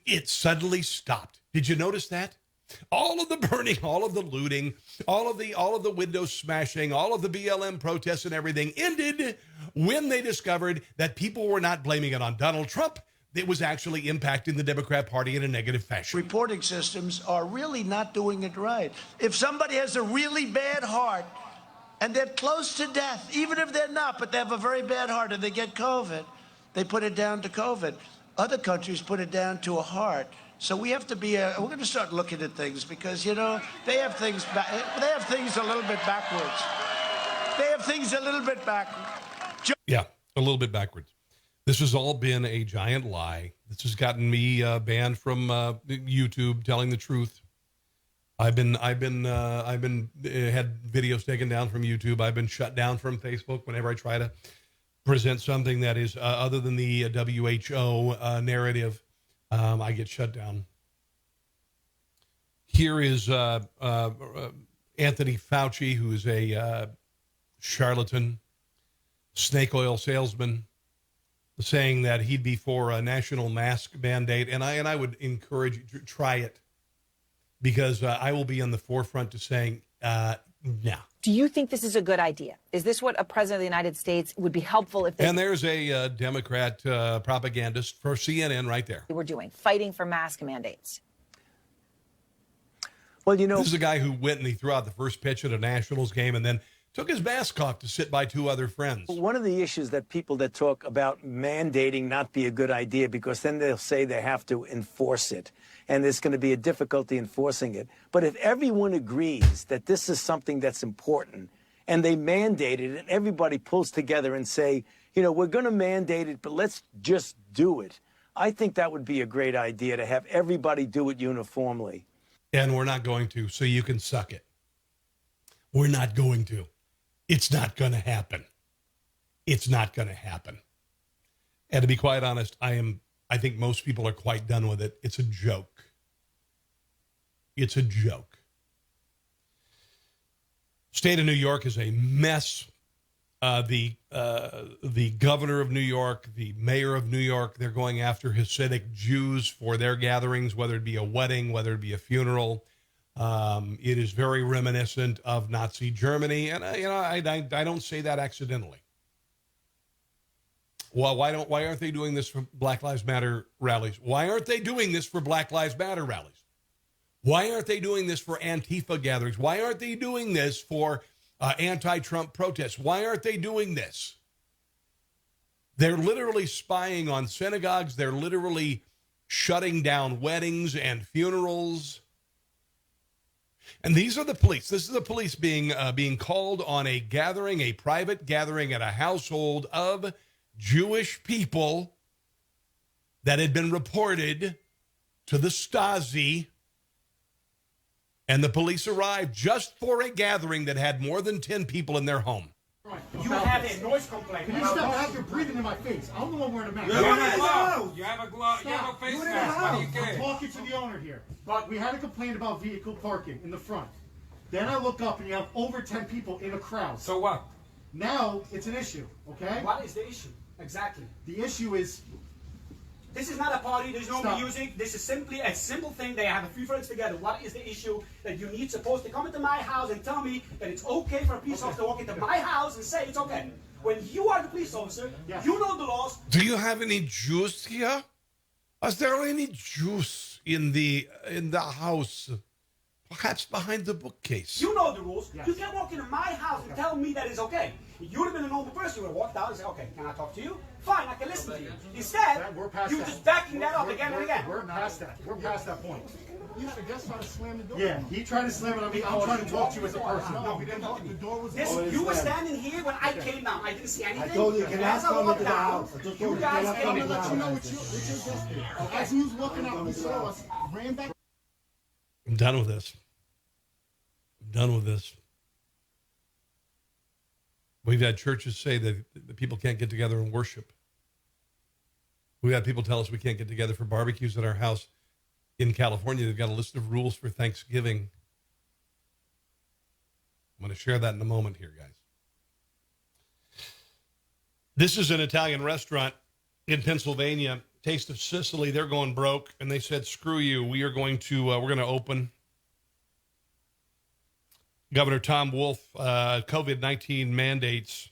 It suddenly stopped. Did you notice that? All of the burning, all of the looting, all of the window smashing, all of the BLM protests and everything ended when they discovered that people were not blaming it on Donald Trump. It was actually impacting the Democrat Party in a negative fashion. Reporting systems are really not doing it right. If somebody has a really bad heart and they're close to death, even if they're not, but they have a very bad heart and they get COVID, they put it down to COVID. Other countries put it down to a heart. So we have to be, we're going to start looking at things because, you know, they have things a little bit backwards. They have things a little bit backwards. Yeah, a little bit backwards. This has all been a giant lie. This has gotten me banned from YouTube, telling the truth. I've been had videos taken down from YouTube. I've been shut down from Facebook whenever I try to present something that is other than the WHO narrative. I get shut down. Here is Anthony Fauci, who is a charlatan, snake oil salesman, saying that he'd be for a national mask mandate, and I would encourage you to try it, because I will be on the forefront to saying no. Do you think this is a good idea? Is this what a president of the United States would be helpful if they... And there's a Democrat propagandist for CNN right there. We're doing, fighting for mask mandates. Well, you know... This is a guy who went and he threw out the first pitch at a Nationals game and then took his mask off to sit by 2 other friends. One of the issues that people that talk about mandating not be a good idea, because then they'll say they have to enforce it, and there's going to be a difficulty enforcing it. But if everyone agrees that this is something that's important, and they mandate it, and everybody pulls together and say, you know, we're going to mandate it, but let's just do it, I think that would be a great idea, to have everybody do it uniformly. And we're not going to, so you can suck it. We're not going to. It's not going to happen. It's not going to happen. And to be quite honest, I think most people are quite done with it. It's a joke. It's a joke. State of New York is a mess. The governor of New York, the mayor of New York, they're going after Hasidic Jews for their gatherings, whether it be a wedding, whether it be a funeral. It is very reminiscent of Nazi Germany, and I don't say that accidentally. Well, why aren't they doing this for Black Lives Matter rallies? Why aren't they doing this for Black Lives Matter rallies? Why aren't they doing this for Antifa gatherings? Why aren't they doing this for anti-Trump protests? Why aren't they doing this? They're literally spying on synagogues. They're literally shutting down weddings and funerals. And these are the police. This is the police being called on a gathering, a private gathering at a household of Jewish people that had been reported to the Stasi. And the police arrived just for a gathering that had more than 10 people in their home. You have a noise complaint. Can you step back? You're breathing in my face. I'm the one wearing a mask. You have a glove. You have a glove. You have a face mask. What do you care? I'm talking to the owner here. But we had a complaint about vehicle parking in the front. Then I look up and you have over 10 people in a crowd. So what? Now it's an issue, okay? What is the issue? Exactly. The issue is... This is not a party. There's no Stop. music. This is simply a simple thing. They have a few friends together. What is the issue that you need supposed to come into my house and tell me that it's okay for a police officer to walk into my house and say it's okay? When you are the police officer, you know the laws. Do you have any juice here? Is there any juice in the house? Perhaps behind the bookcase. You know the rules. You can't walk into my house and tell me that it's okay. If you would have been a normal person, you would have walked out and said, okay, can I talk to you? Fine, I can listen to you. Instead, you're just backing that up again and again. We're past that. We're past that point. You had a guest try to slam the door. Yeah, he tried to slam it on me. I'm trying to talk to you as a person. No, we didn't talk. The door was open. You were standing here when I came down. I didn't see anything. I told you, can I come into the house? You guys came in. Let you know what your guest did. As he was looking up, he saw us, ran back. I'm done with this. Done with this. We've had churches say that the people can't get together and worship. We've had people tell us we can't get together for barbecues at our house in California. They've got a list of rules for Thanksgiving. I'm going to share that in a moment here, guys. This is an Italian restaurant in Pennsylvania, Taste of Sicily. They're going broke, and they said, screw you. We're going to open. Governor Tom Wolf, COVID-19 mandates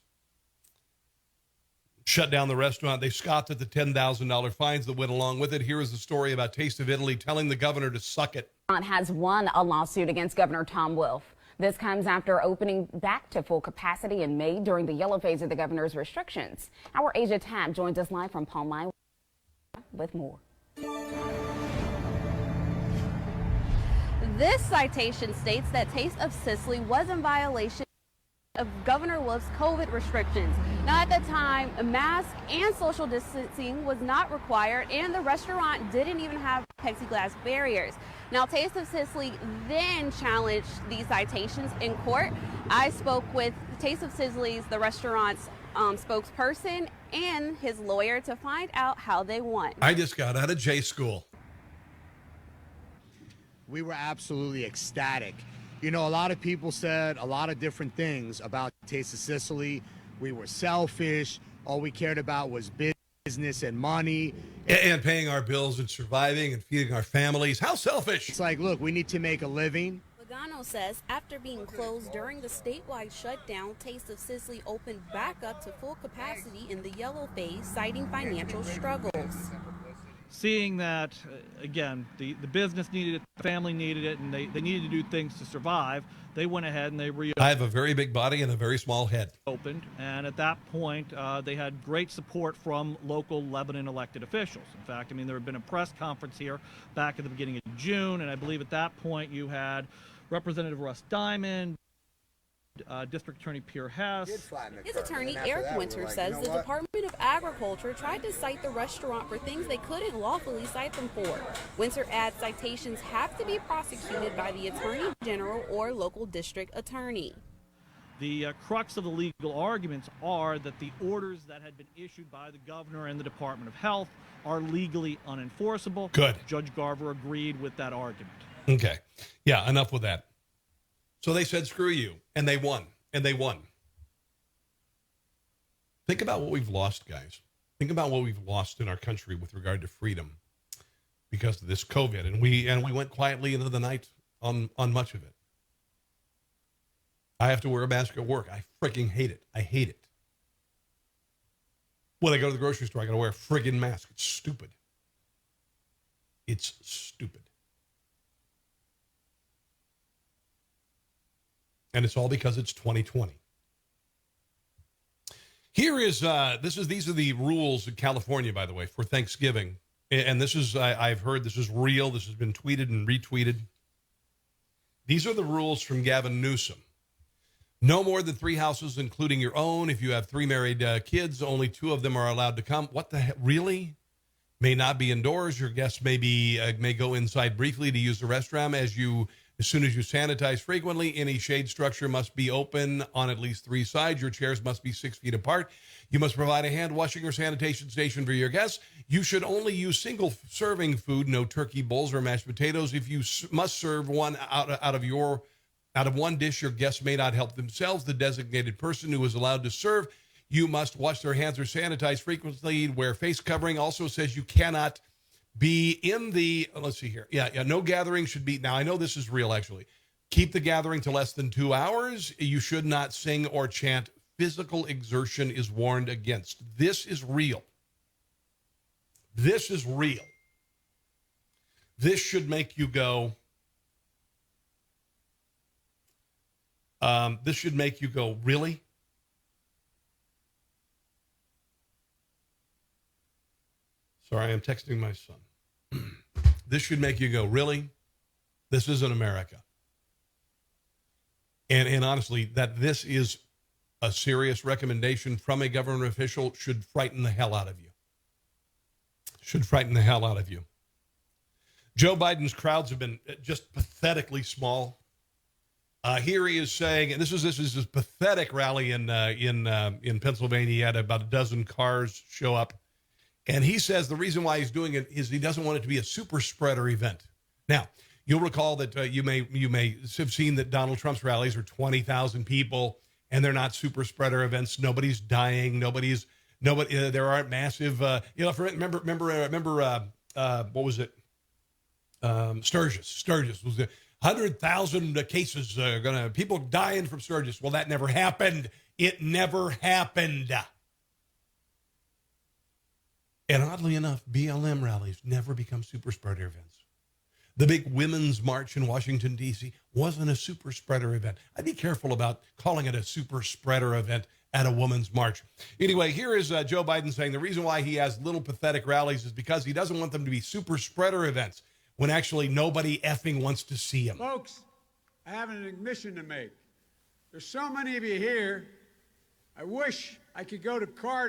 shut down the restaurant. They scoffed at the $10,000 fines that went along with it. Here is the story about Taste of Italy telling the governor to suck it. Has won a lawsuit against Governor Tom Wolf. This comes after opening back to full capacity in May during the yellow phase of the governor's restrictions. Our Asia Tab joins us live from Palm Island with more. This citation states that Taste of Sicily was in violation of Governor Wolf's COVID restrictions. Now, at the time, a mask and social distancing was not required, and the restaurant didn't even have plexiglass barriers. Now, Taste of Sicily then challenged these citations in court. I spoke with Taste of Sicily's, the restaurant's spokesperson, and his lawyer to find out how they won. I just got out of J school. We were absolutely ecstatic. You know, a lot of people said a lot of different things about Taste of Sicily. We were selfish. All we cared about was business and money. And paying our bills and surviving and feeding our families. How selfish. It's like, look, we need to make a living. Logano says after being closed during the statewide shutdown, Taste of Sicily opened back up to full capacity in the yellow phase, citing financial struggles. Seeing that, again, the business needed it, the family needed it, and they needed to do things to survive, they went ahead and they reopened. I have a very big body and a very small head. And at that point, they had great support from local Lebanon elected officials. In fact, I mean, there had been a press conference here back at the beginning of June, and I believe at that point you had Representative Russ Diamond, District Attorney Pierre Hess. His attorney, Eric Winter, says the Department of Agriculture tried to cite the restaurant for things they couldn't lawfully cite them for. Winter adds citations have to be prosecuted by the Attorney General or local district attorney. The crux of the legal arguments are that the orders that had been issued by the governor and the Department of Health are legally unenforceable. Good. Judge Garver agreed with that argument. Okay. Yeah, enough with that. So they said, screw you. And they won. And they won. Think about what we've lost, guys. Think about what we've lost in our country with regard to freedom because of this COVID. And we went quietly into the night on much of it. I have to wear a mask at work. I freaking hate it. I hate it. When I go to the grocery store, I got to wear a friggin' mask. It's stupid. It's stupid. And it's all because it's 2020. Here is, these are the rules in California, by the way, for Thanksgiving. And this is, I've heard this is real. This has been tweeted and retweeted. These are the rules from Gavin Newsom. No more than 3 houses, including your own. If you have 3 married kids, only 2 of them are allowed to come. What the heck? Really? May not be indoors. Your guests may go inside briefly to use the restroom as you As soon as you sanitize frequently, any shade structure must be open on at least 3 sides. Your chairs must be 6 feet apart. You must provide a hand washing or sanitation station for your guests. You should only use single serving food, no turkey bowls or mashed potatoes. If you must serve one out of one dish, your guests may not help themselves. The designated person who is allowed to serve, you must wash their hands or sanitize frequently. Wear face covering. Also says you cannot be in the, let's see here. Yeah, no gathering should be, now I know this is real actually. Keep the gathering to less than 2 hours. You should not sing or chant. Physical exertion is warned against. This is real. This is real. This should make you go, this should make you go, really? Sorry, I'm texting my son. This should make you go, really? This isn't America. And honestly, that this is a serious recommendation from a government official should frighten the hell out of you. Should frighten the hell out of you. Joe Biden's crowds have been just pathetically small. Here he is saying, and this is a pathetic rally in Pennsylvania. He had about a dozen cars show up. And he says the reason why he's doing it is he doesn't want it to be a super spreader event. Now, you'll recall that you may have seen that Donald Trump's rallies are 20,000 people, and they're not super spreader events. Nobody's dying. There aren't massive. Remember, what was it? Sturgis was 100,000 cases. People dying from Sturgis. Well, that never happened. It never happened. And oddly enough, BLM rallies never become super spreader events. The big women's march in Washington, D.C. wasn't a super spreader event. I'd be careful about calling it a super spreader event at a woman's march. Anyway, here is Joe Biden saying the reason why he has little pathetic rallies is because he doesn't want them to be super spreader events when actually nobody effing wants to see him. Folks, I have an admission to make. There's so many of you here, I wish I could go to car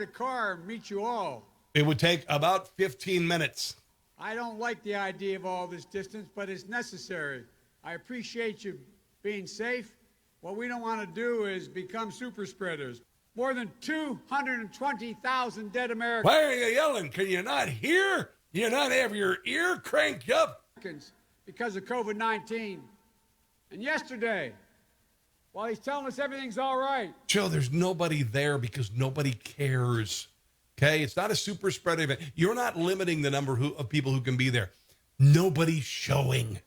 and meet you all. It would take about 15 minutes. I don't like the idea of all this distance, but it's necessary. I appreciate you being safe. What we don't want to do is become super spreaders. More than 220,000 dead Americans. Why are you yelling? Can you not hear? You not have your ear cranked up? Because of COVID-19. And yesterday, while he's telling us everything's all right. Joe, there's nobody there because nobody cares. Okay, it's not a super spread event. You're not limiting the number of people who can be there. Nobody's showing.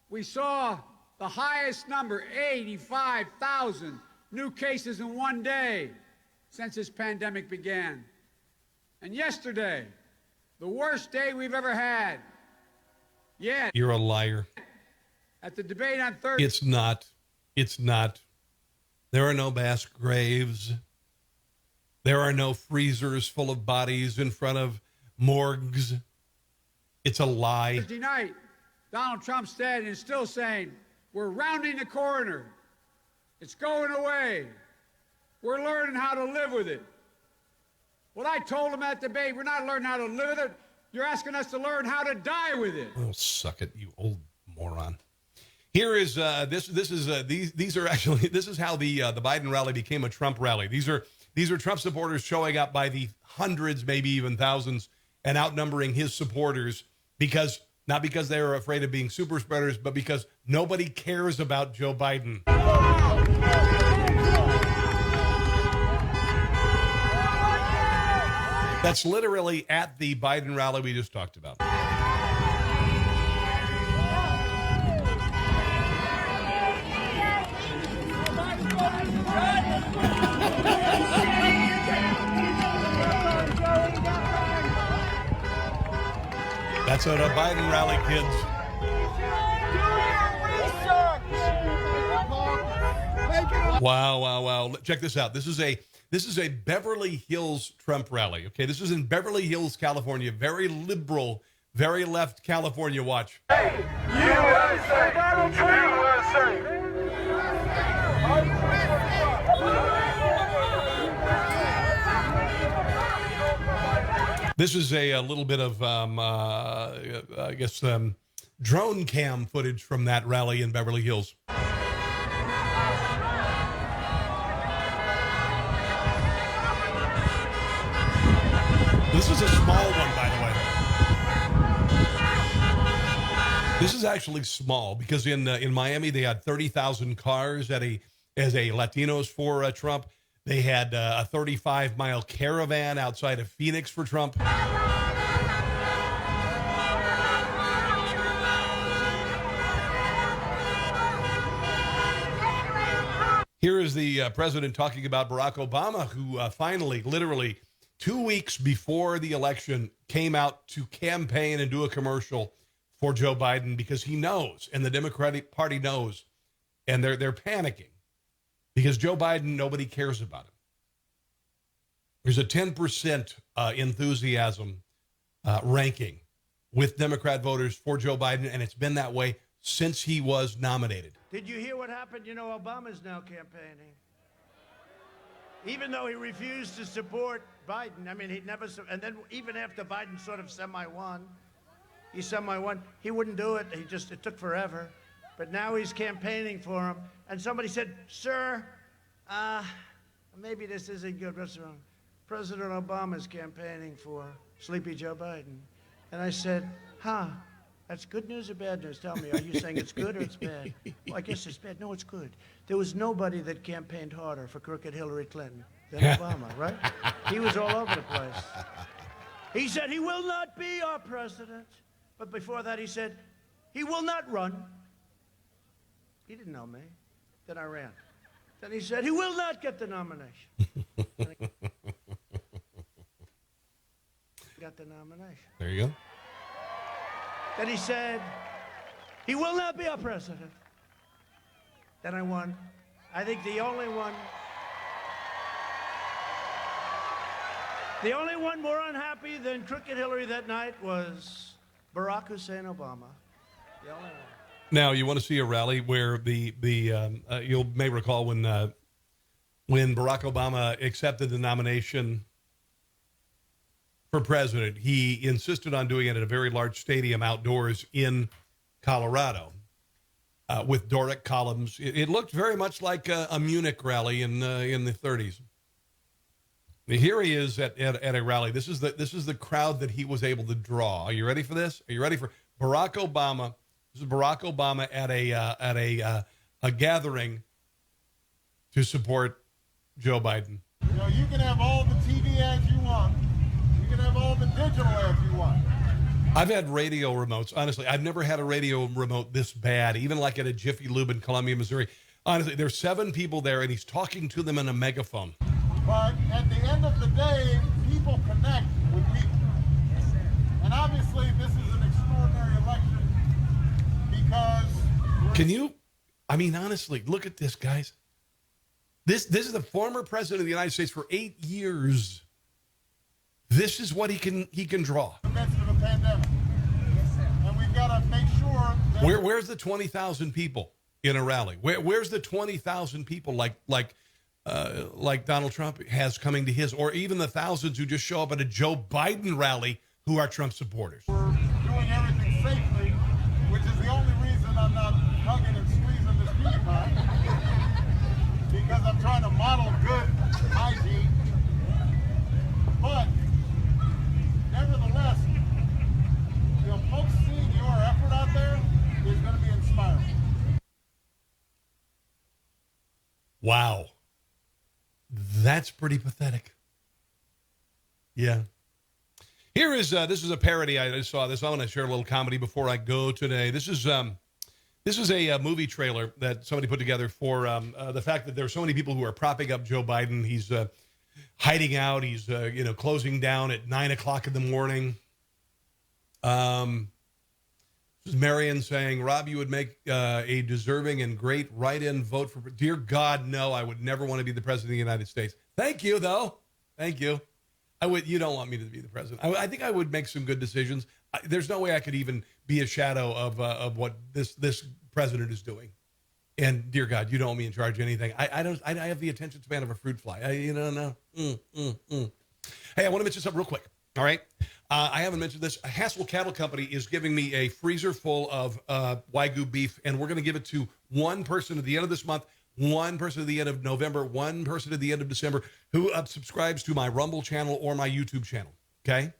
We saw the highest number, 85,000 new cases in one day since this pandemic began. And yesterday, the worst day we've ever had. Yet. You're a liar. At the debate on Thursday. It's not. There are no mass graves. There are no freezers full of bodies in front of morgues. It's a lie. Thursday night, Donald Trump said and is still saying, we're rounding the corner. It's going away. We're learning how to live with it. What I told him at the debate, we're not learning how to live with it. You're asking us to learn how to die with it. Oh, suck it, you old moron. Here is this is how the Biden rally became a Trump rally. These are Trump supporters showing up by the hundreds, maybe even thousands, and outnumbering his supporters not because they are afraid of being super spreaders, but because nobody cares about Joe Biden. That's literally at the Biden rally we just talked about. That's at a Biden rally, kids. Wow. Check this out. This is a Beverly Hills Trump rally. Okay, this is in Beverly Hills, California. Very liberal, very left California. Watch. Hey, USA! USA! This is a little bit of, drone cam footage from that rally in Beverly Hills. This is a small one, by the way. This is actually small because in Miami they had 30,000 cars as a Latinos for Trump. They had a 35-mile caravan outside of Phoenix for Trump. Here is the president talking about Barack Obama, who finally, literally 2 weeks before the election, came out to campaign and do a commercial for Joe Biden because he knows, and the Democratic Party knows, and they're panicking because Joe Biden, nobody cares about him. There's a 10% enthusiasm ranking with Democrat voters for Joe Biden, and it's been that way since he was nominated. Did you hear what happened? You know, Obama's now campaigning. Even though he refused to support Biden, I mean, he'd never, and then even after Biden sort of semi-won, he wouldn't do it. It took forever. But now he's campaigning for him. And somebody said, sir, maybe this isn't good. What's wrong? President Obama's campaigning for Sleepy Joe Biden. And I said, that's good news or bad news? Tell me, are you saying it's good or it's bad? Well, I guess it's bad. No, it's good. There was nobody that campaigned harder for crooked Hillary Clinton than Obama, right? He was all over the place. He said he will not be our president. But before that, he said he will not run. He didn't know me. Then I ran. Then he said he will not get the nomination. Got the nomination. There you go. Then he said he will not be our president. Then I won. I think the only one more unhappy than crooked Hillary that night was Barack Hussein Obama. The only one. Now, you want to see a rally where you may recall when Barack Obama accepted the nomination for president, he insisted on doing it at a very large stadium outdoors in Colorado with Doric columns. It looked very much like a Munich rally in the 30s. Here he is at a rally. This is the crowd that he was able to draw. Are you ready for this? Are you ready for Barack Obama? This is Barack Obama at a gathering to support Joe Biden. You know, you can have all the TV ads you want. You can have all the digital ads you want. I've had radio remotes. Honestly, I've never had a radio remote this bad, even like at a Jiffy Lube in Columbia, Missouri. Honestly, there's 7 people there, and he's talking to them in a megaphone. But at the end of the day, people connect with people. And obviously, this is an extraordinary election because... honestly, look at this, guys. This is the former president of the United States for 8 years. This is what he can draw. In the midst of a pandemic. Yes, sir. And we've got to make sure that... Where's the 20,000 people in a rally? Where's the 20,000 people like Donald Trump has coming to his, or even the thousands who just show up at a Joe Biden rally who are Trump supporters? We're doing everything safely, which is the only reason I'm not hugging and squeezing this cutie pie, because I'm trying to model good hygiene. But nevertheless, folks seeing your effort out there is going to be inspiring. Wow. That's pretty pathetic. Yeah. This is a parody. I saw this. I want to share a little comedy before I go today. This is a movie trailer that somebody put together for the fact that there are so many people who are propping up Joe Biden. He's hiding out. He's closing down at 9 o'clock in the morning. This is Marion saying, Rob, you would make a deserving and great write-in vote for... Dear God, no, I would never want to be the president of the United States. Thank you, though. Thank you. You don't want me to be the president. I think I would make some good decisions. There's no way I could even be a shadow of what this president is doing. And dear God, you don't want me in charge of anything. I have the attention span of a fruit fly. No. Hey, I want to mention something real quick. All right. I haven't mentioned this. Hassel Cattle Company is giving me a freezer full of Wagyu beef, and we're going to give it to one person at the end of this month, one person at the end of November, one person at the end of December who subscribes to my Rumble channel or my YouTube channel. Okay?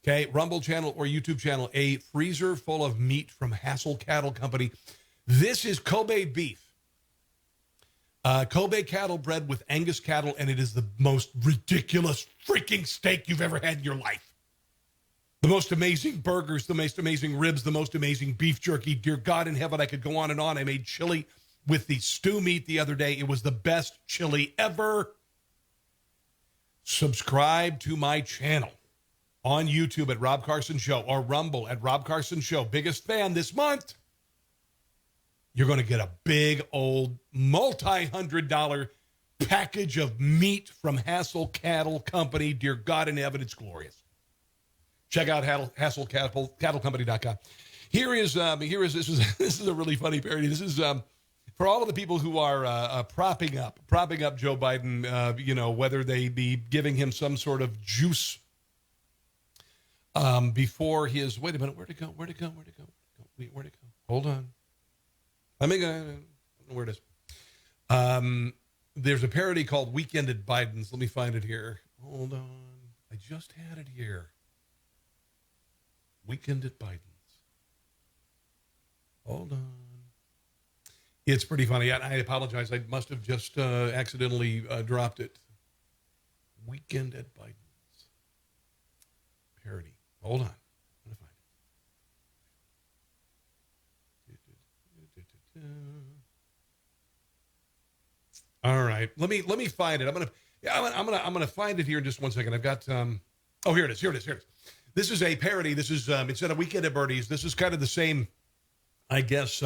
Okay, Rumble channel or YouTube channel, a freezer full of meat from Hassel Cattle Company. This is Kobe beef. Kobe cattle bred with Angus cattle, and it is the most ridiculous freaking steak you've ever had in your life. The most amazing burgers, the most amazing ribs, the most amazing beef jerky. Dear God in heaven, I could go on and on. I made chili with the stew meat the other day. It was the best chili ever. Subscribe to my channel on YouTube at Rob Carson Show or Rumble at Rob Carson Show. Biggest fan this month. You're going to get a big old multi-$100 package of meat from Hassel Cattle Company. Dear God in heaven, it's glorious. Check out HasselCattleCompany.com. This is a really funny parody. This is for all of the people who are propping up Joe Biden. Whether they be giving him some sort of juice before his. Wait a minute, where'd it go? Hold on. Let me go. I don't know where it is. There's a parody called Weekend at Biden's. Let me find it here. Hold on. I just had it here. Weekend at Biden's. Hold on. It's pretty funny. I apologize. I must have just accidentally dropped it. Weekend at Biden's. Parody. Hold on. I'm going to find it. All right. Let me find it. I'm gonna find it here in just 1 second. I've got here it is. This is a parody. This is instead of Weekend at Bernie's, this is kind of the same, I guess,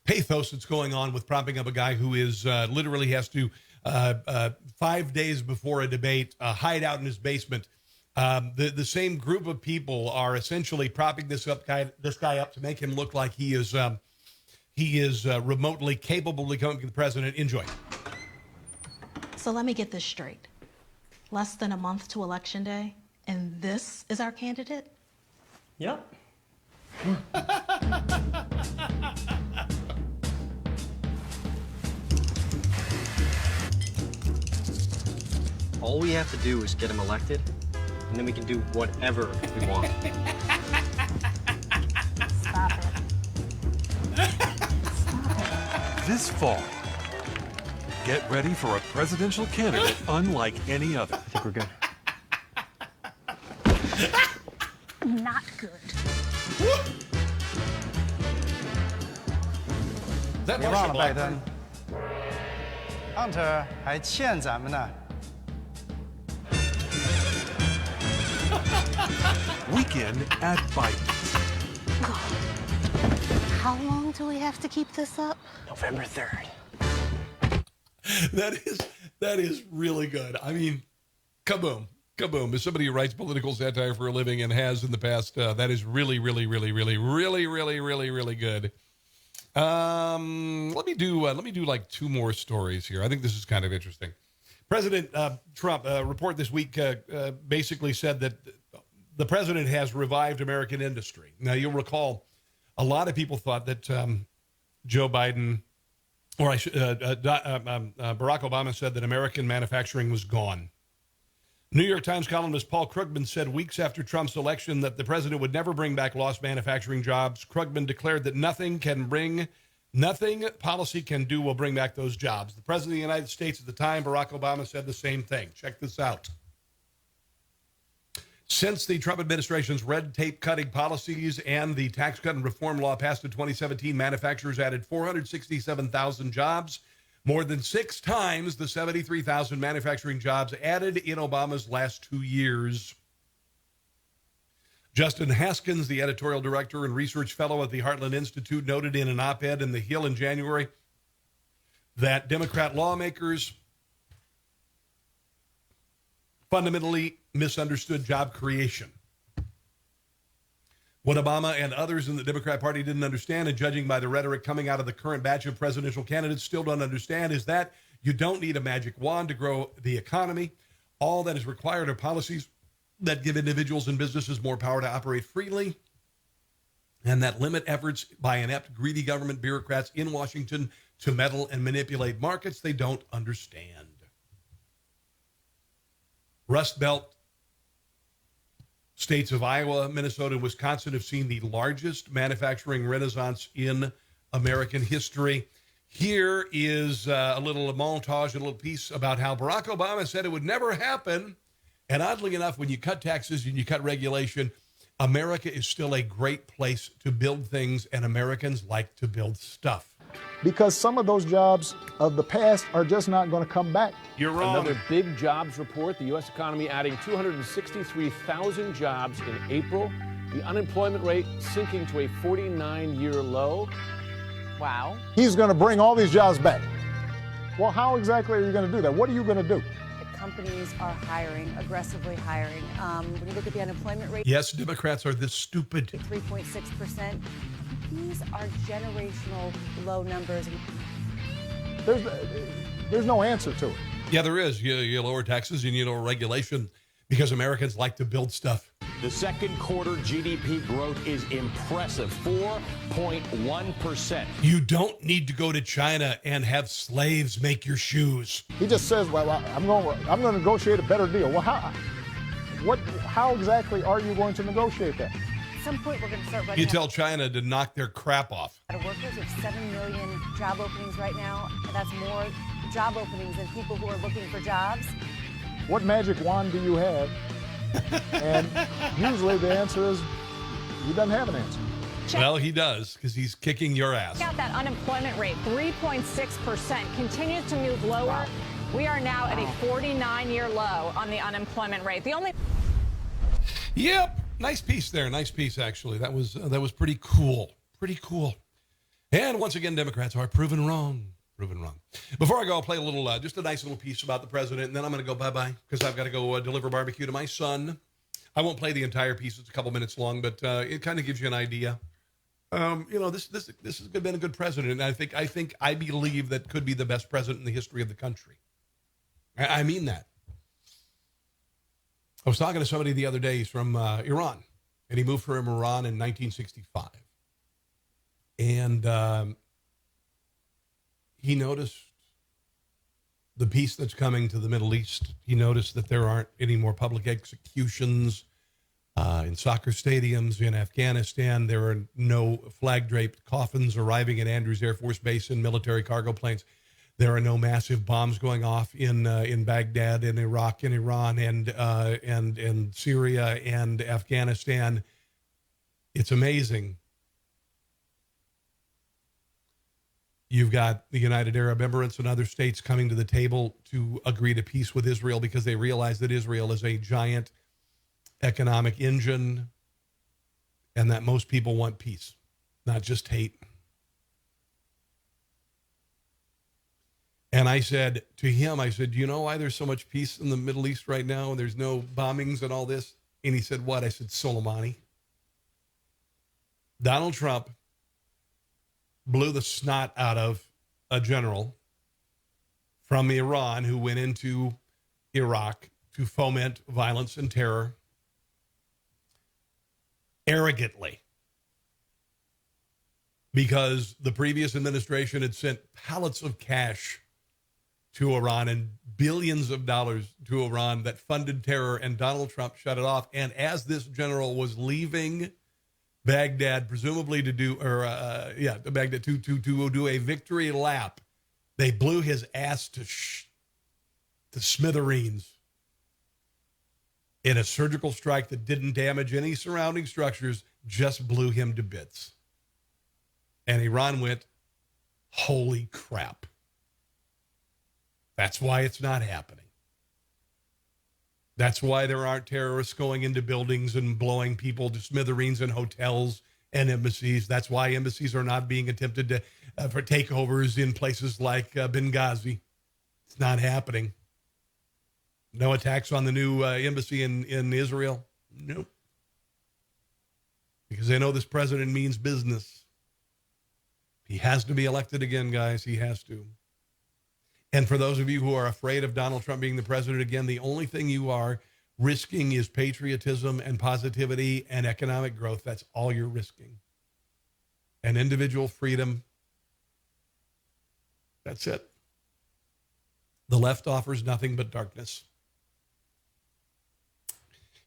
pathos that's going on with propping up a guy who is literally has to 5 days before a debate hide out in his basement. The same group of people are essentially propping this guy up to make him look like he is remotely capable of becoming the president. Enjoy. So let me get this straight. Less than a month to Election Day, and this is our candidate? Yep. All we have to do is get him elected, and then we can do whatever we want. Stop it. This fall, get ready for a presidential candidate unlike any other. I think we're good. Not good. That 别忘了拜登 ，Hunter 还欠咱们呢。 Weekend at Biden's. How long do we have to keep this up? November 3rd. That is really good. I mean, kaboom. As somebody who writes political satire for a living and has in the past, that is really, really, really, really, really, really, really, really good. Let me do like two more stories here. I think this is kind of interesting. President Trump report this week basically said that the president has revived American industry. Now, you'll recall a lot of people thought that Joe Biden, or Barack Obama said that American manufacturing was gone. New York Times columnist Paul Krugman said weeks after Trump's election that the president would never bring back lost manufacturing jobs. Krugman declared that nothing policy can do will bring back those jobs. The president of the United States at the time, Barack Obama, said the same thing. Check this out. Since the Trump administration's red tape cutting policies and the tax cut and reform law passed in 2017, manufacturers added 467,000 jobs, more than 6 times the 73,000 manufacturing jobs added in Obama's last 2 years. Justin Haskins, the editorial director and research fellow at the Heartland Institute, noted in an op-ed in The Hill in January that Democrat lawmakers fundamentally misunderstood job creation. What Obama and others in the Democrat Party didn't understand, and judging by the rhetoric coming out of the current batch of presidential candidates still don't understand, is that you don't need a magic wand to grow the economy. All that is required are policies that give individuals and businesses more power to operate freely, and that limit efforts by inept, greedy government bureaucrats in Washington to meddle and manipulate markets they don't understand. Rust Belt states of Iowa, Minnesota, and Wisconsin have seen the largest manufacturing renaissance in American history. Here is a little montage, a little piece about how Barack Obama said it would never happen. And oddly enough, when you cut taxes and you cut regulation, America is still a great place to build things, and Americans like to build stuff. Because some of those jobs of the past are just not going to come back. You're wrong. Another big jobs report, the U.S. economy adding 263,000 jobs in April. The unemployment rate sinking to a 49-year low. Wow. He's going to bring all these jobs back. Well, how exactly are you going to do that? What are you going to do? Companies are hiring, aggressively hiring. When you look at the unemployment rate, Yes, Democrats are this stupid. 3.6%. These are generational low numbers. There's no answer to it. Yeah, there is. You lower taxes and you lower regulation because Americans like to build stuff. The second quarter GDP growth is impressive, 4.1%. You don't need to go to China and have slaves make your shoes. He just says, well, I'm going to negotiate a better deal. Well, how exactly are you going to negotiate that? At some point, we're going to start running You tell China to knock their crap off. out of workers. We have 7 million job openings right now. That's more job openings than people who are looking for jobs. What magic wand do you have? And usually the answer is he doesn't have an answer. Well, he does, because he's kicking your ass. Check out that unemployment rate, 3.6%, continues to move lower. Wow. We are now at a 49-year low on the unemployment rate. The only... Yep, nice piece there. Nice piece, actually. That was pretty cool. Pretty cool. And once again, Democrats are proven wrong. Proven wrong. Before I go, I'll play a little, just a nice little piece about the president, and then I'm going to go bye-bye because I've got to go deliver barbecue to my son. I won't play the entire piece. It's a couple minutes long, but it kind of gives you an idea. This has been a good president, and I believe that could be the best president in the history of the country. I mean that. I was talking to somebody the other day. He's from Iran, and he moved from Iran in 1965. And he noticed the peace that's coming to the Middle East. He noticed that there aren't any more public executions in soccer stadiums in Afghanistan. There are no flag-draped coffins arriving at Andrews Air Force Base in military cargo planes. There are no massive bombs going off in Baghdad, in Iraq, in Iran, and Syria and Afghanistan. It's amazing. You've got the United Arab Emirates and other states coming to the table to agree to peace with Israel because they realize that Israel is a giant economic engine and that most people want peace, not just hate. And I said to him, do you know why there's so much peace in the Middle East right now and there's no bombings and all this? And he said, what? I said, Soleimani. Donald Trump blew the snot out of a general from Iran who went into Iraq to foment violence and terror arrogantly because the previous administration had sent pallets of cash to Iran and billions of dollars to Iran that funded terror, and Donald Trump shut it off. And as this general was leaving Baghdad, presumably to do, Baghdad to do a victory lap, they blew his ass to smithereens in a surgical strike that didn't damage any surrounding structures, just blew him to bits. And Iran went, holy crap. That's why it's not happening. That's why there aren't terrorists going into buildings and blowing people to smithereens in hotels and embassies. That's why embassies are not being attempted to for takeovers in places like Benghazi. It's not happening. No attacks on the new embassy in Israel. Nope. Because they know this president means business. He has to be elected again, guys. He has to. And for those of you who are afraid of Donald Trump being the president again, the only thing you are risking is patriotism and positivity and economic growth. That's all you're risking. And individual freedom. That's it. The left offers nothing but darkness.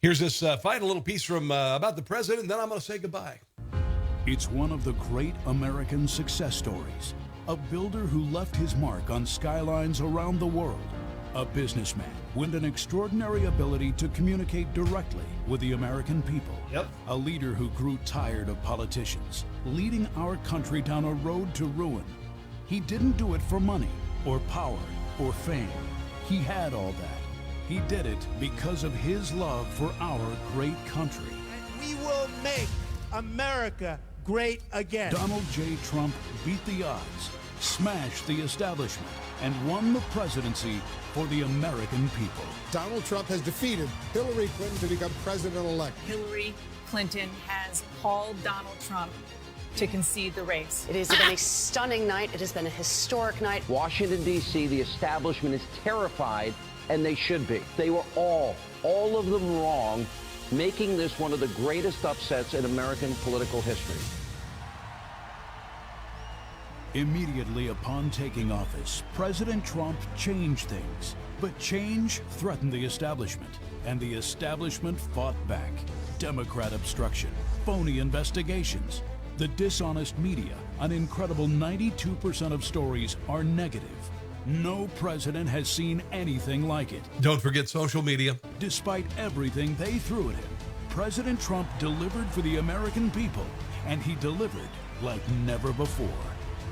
Here's this final little piece from about the president, and then I'm going to say goodbye. It's one of the great American success stories. A builder who left his mark on skylines around the world. A businessman with an extraordinary ability to communicate directly with the American people. Yep. A leader who grew tired of politicians, leading our country down a road to ruin. He didn't do it for money or power or fame. He had all that. He did it because of his love for our great country. We will make America great again. Donald J. Trump beat the odds, smashed the establishment, and won the presidency for the American people. Donald Trump has defeated Hillary Clinton to become president-elect. Hillary Clinton has called Donald Trump to concede the race. It has been a stunning night. It has been a historic night. Washington, D.C., the establishment is terrified, and they should be. They were all of them wrong, making this one of the greatest upsets in American political history. Immediately upon taking office, President Trump changed things. But change threatened the establishment, and the establishment fought back. Democrat obstruction, phony investigations, the dishonest media. An incredible 92% of stories are negative. No president has seen anything like it. Don't forget social media. Despite everything they threw at him, President Trump delivered for the American people, and he delivered like never before.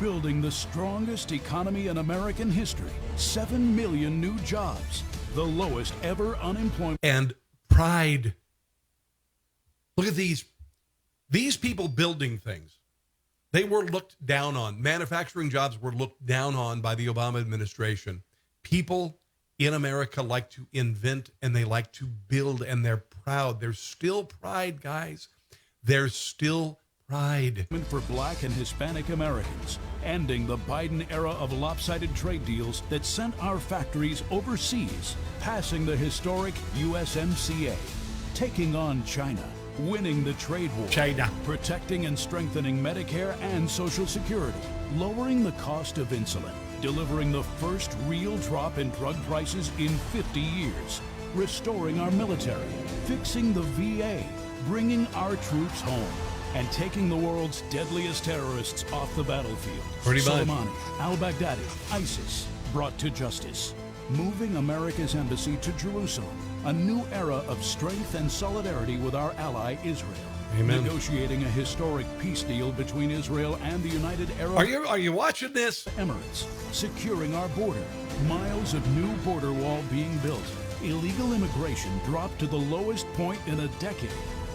Building the strongest economy in American history, 7 million new jobs, the lowest ever unemployment. And pride. Look at these people building things. They were looked down on. Manufacturing jobs were looked down on by the Obama administration. People in America like to invent and they like to build, and they're proud. There's still pride, guys. There's still pride. For Black and Hispanic Americans, ending the Biden era of lopsided trade deals that sent our factories overseas, passing the historic USMCA, taking on China, winning the trade war, China, protecting and strengthening Medicare and Social Security, lowering the cost of insulin, delivering the first real drop in drug prices in 50 years, restoring our military, fixing the VA, bringing our troops home, and taking the world's deadliest terrorists off the battlefield. Pretty much. Soleimani, al-Baghdadi, ISIS, brought to justice. Moving America's embassy to Jerusalem, a new era of strength and solidarity with our ally Israel. Amen. Negotiating a historic peace deal between Israel and the United Arab Are you watching this? Emirates. Securing our border. Miles of new border wall being built. Illegal immigration dropped to the lowest point in a decade.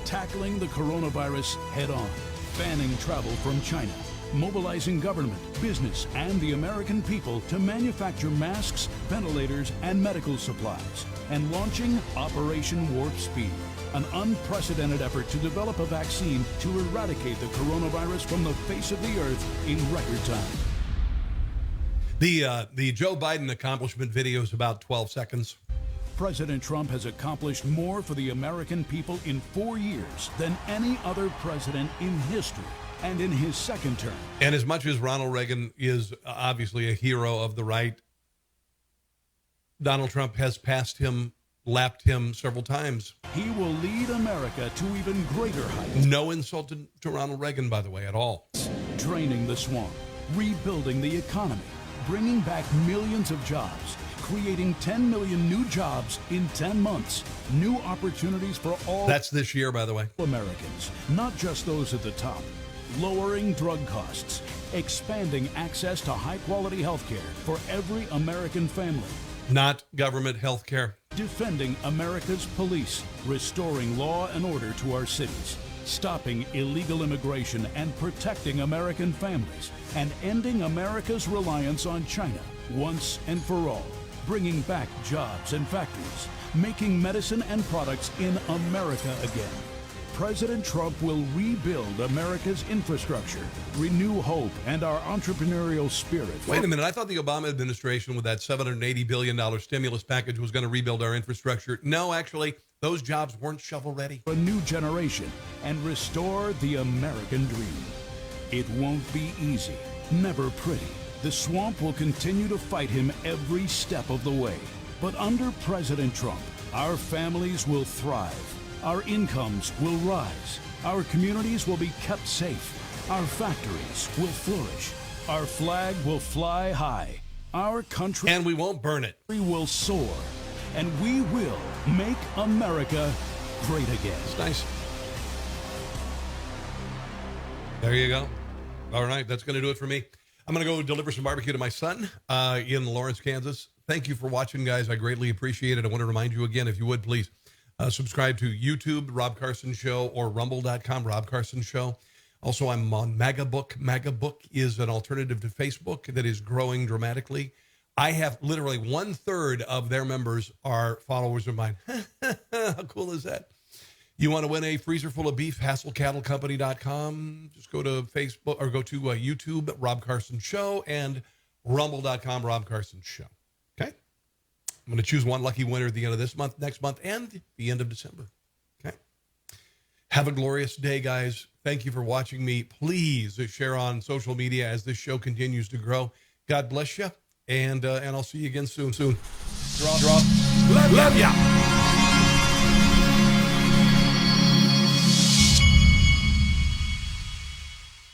Tackling the coronavirus head on. Banning travel from China. Mobilizing government, business, and the American people to manufacture masks, ventilators, and medical supplies. And launching Operation Warp Speed, an unprecedented effort to develop a vaccine to eradicate the coronavirus from the face of the earth in record time. The Joe Biden accomplishment video is about 12 seconds. President Trump has accomplished more for the American people in 4 years than any other president in history. And in his second term. And as much as Ronald Reagan is obviously a hero of the right, Donald Trump has passed him, lapped him several times. He will lead America to even greater heights. No insult to Ronald Reagan, by the way, at all. Draining the swamp, rebuilding the economy, bringing back millions of jobs, creating 10 million new jobs in 10 months. New opportunities for all. That's this year, by the way. Americans, not just those at the top. Lowering drug costs, expanding access to high-quality health care for every American family. Not government health care. Defending America's police, restoring law and order to our cities, stopping illegal immigration and protecting American families, and ending America's reliance on China once and for all. Bringing back jobs and factories, making medicine and products in America again. President Trump will rebuild America's infrastructure, renew hope and our entrepreneurial spirit. Wait a minute. I thought the Obama administration with that $780 billion stimulus package was going to rebuild our infrastructure. No, actually, those jobs weren't shovel-ready. A new generation and restore the American dream. It won't be easy, never pretty. The swamp will continue to fight him every step of the way. But under President Trump, our families will thrive. Our incomes will rise. Our communities will be kept safe. Our factories will flourish. Our flag will fly high. Our country... And we won't burn it. ...will soar. And we will make America great again. It's nice. There you go. All right, that's going to do it for me. I'm going to go deliver some barbecue to my son in Lawrence, Kansas. Thank you for watching, guys. I greatly appreciate it. I want to remind you again, if you would, please subscribe to YouTube, Rob Carson Show, or rumble.com, Rob Carson Show. Also, I'm on MagaBook. MagaBook is an alternative to Facebook that is growing dramatically. I have literally 1/3 of their members are followers of mine. How cool is that? You want to win a freezer full of beef, HassleCattleCompany.com. Just go to Facebook or go to YouTube, Rob Carson Show, and rumble.com, Rob Carson Show. Okay? I'm going to choose one lucky winner at the end of this month, next month, and the end of December. Okay? Have a glorious day, guys. Thank you for watching me. Please share on social media as this show continues to grow. God bless you, and I'll see you again soon. Drop. Love ya.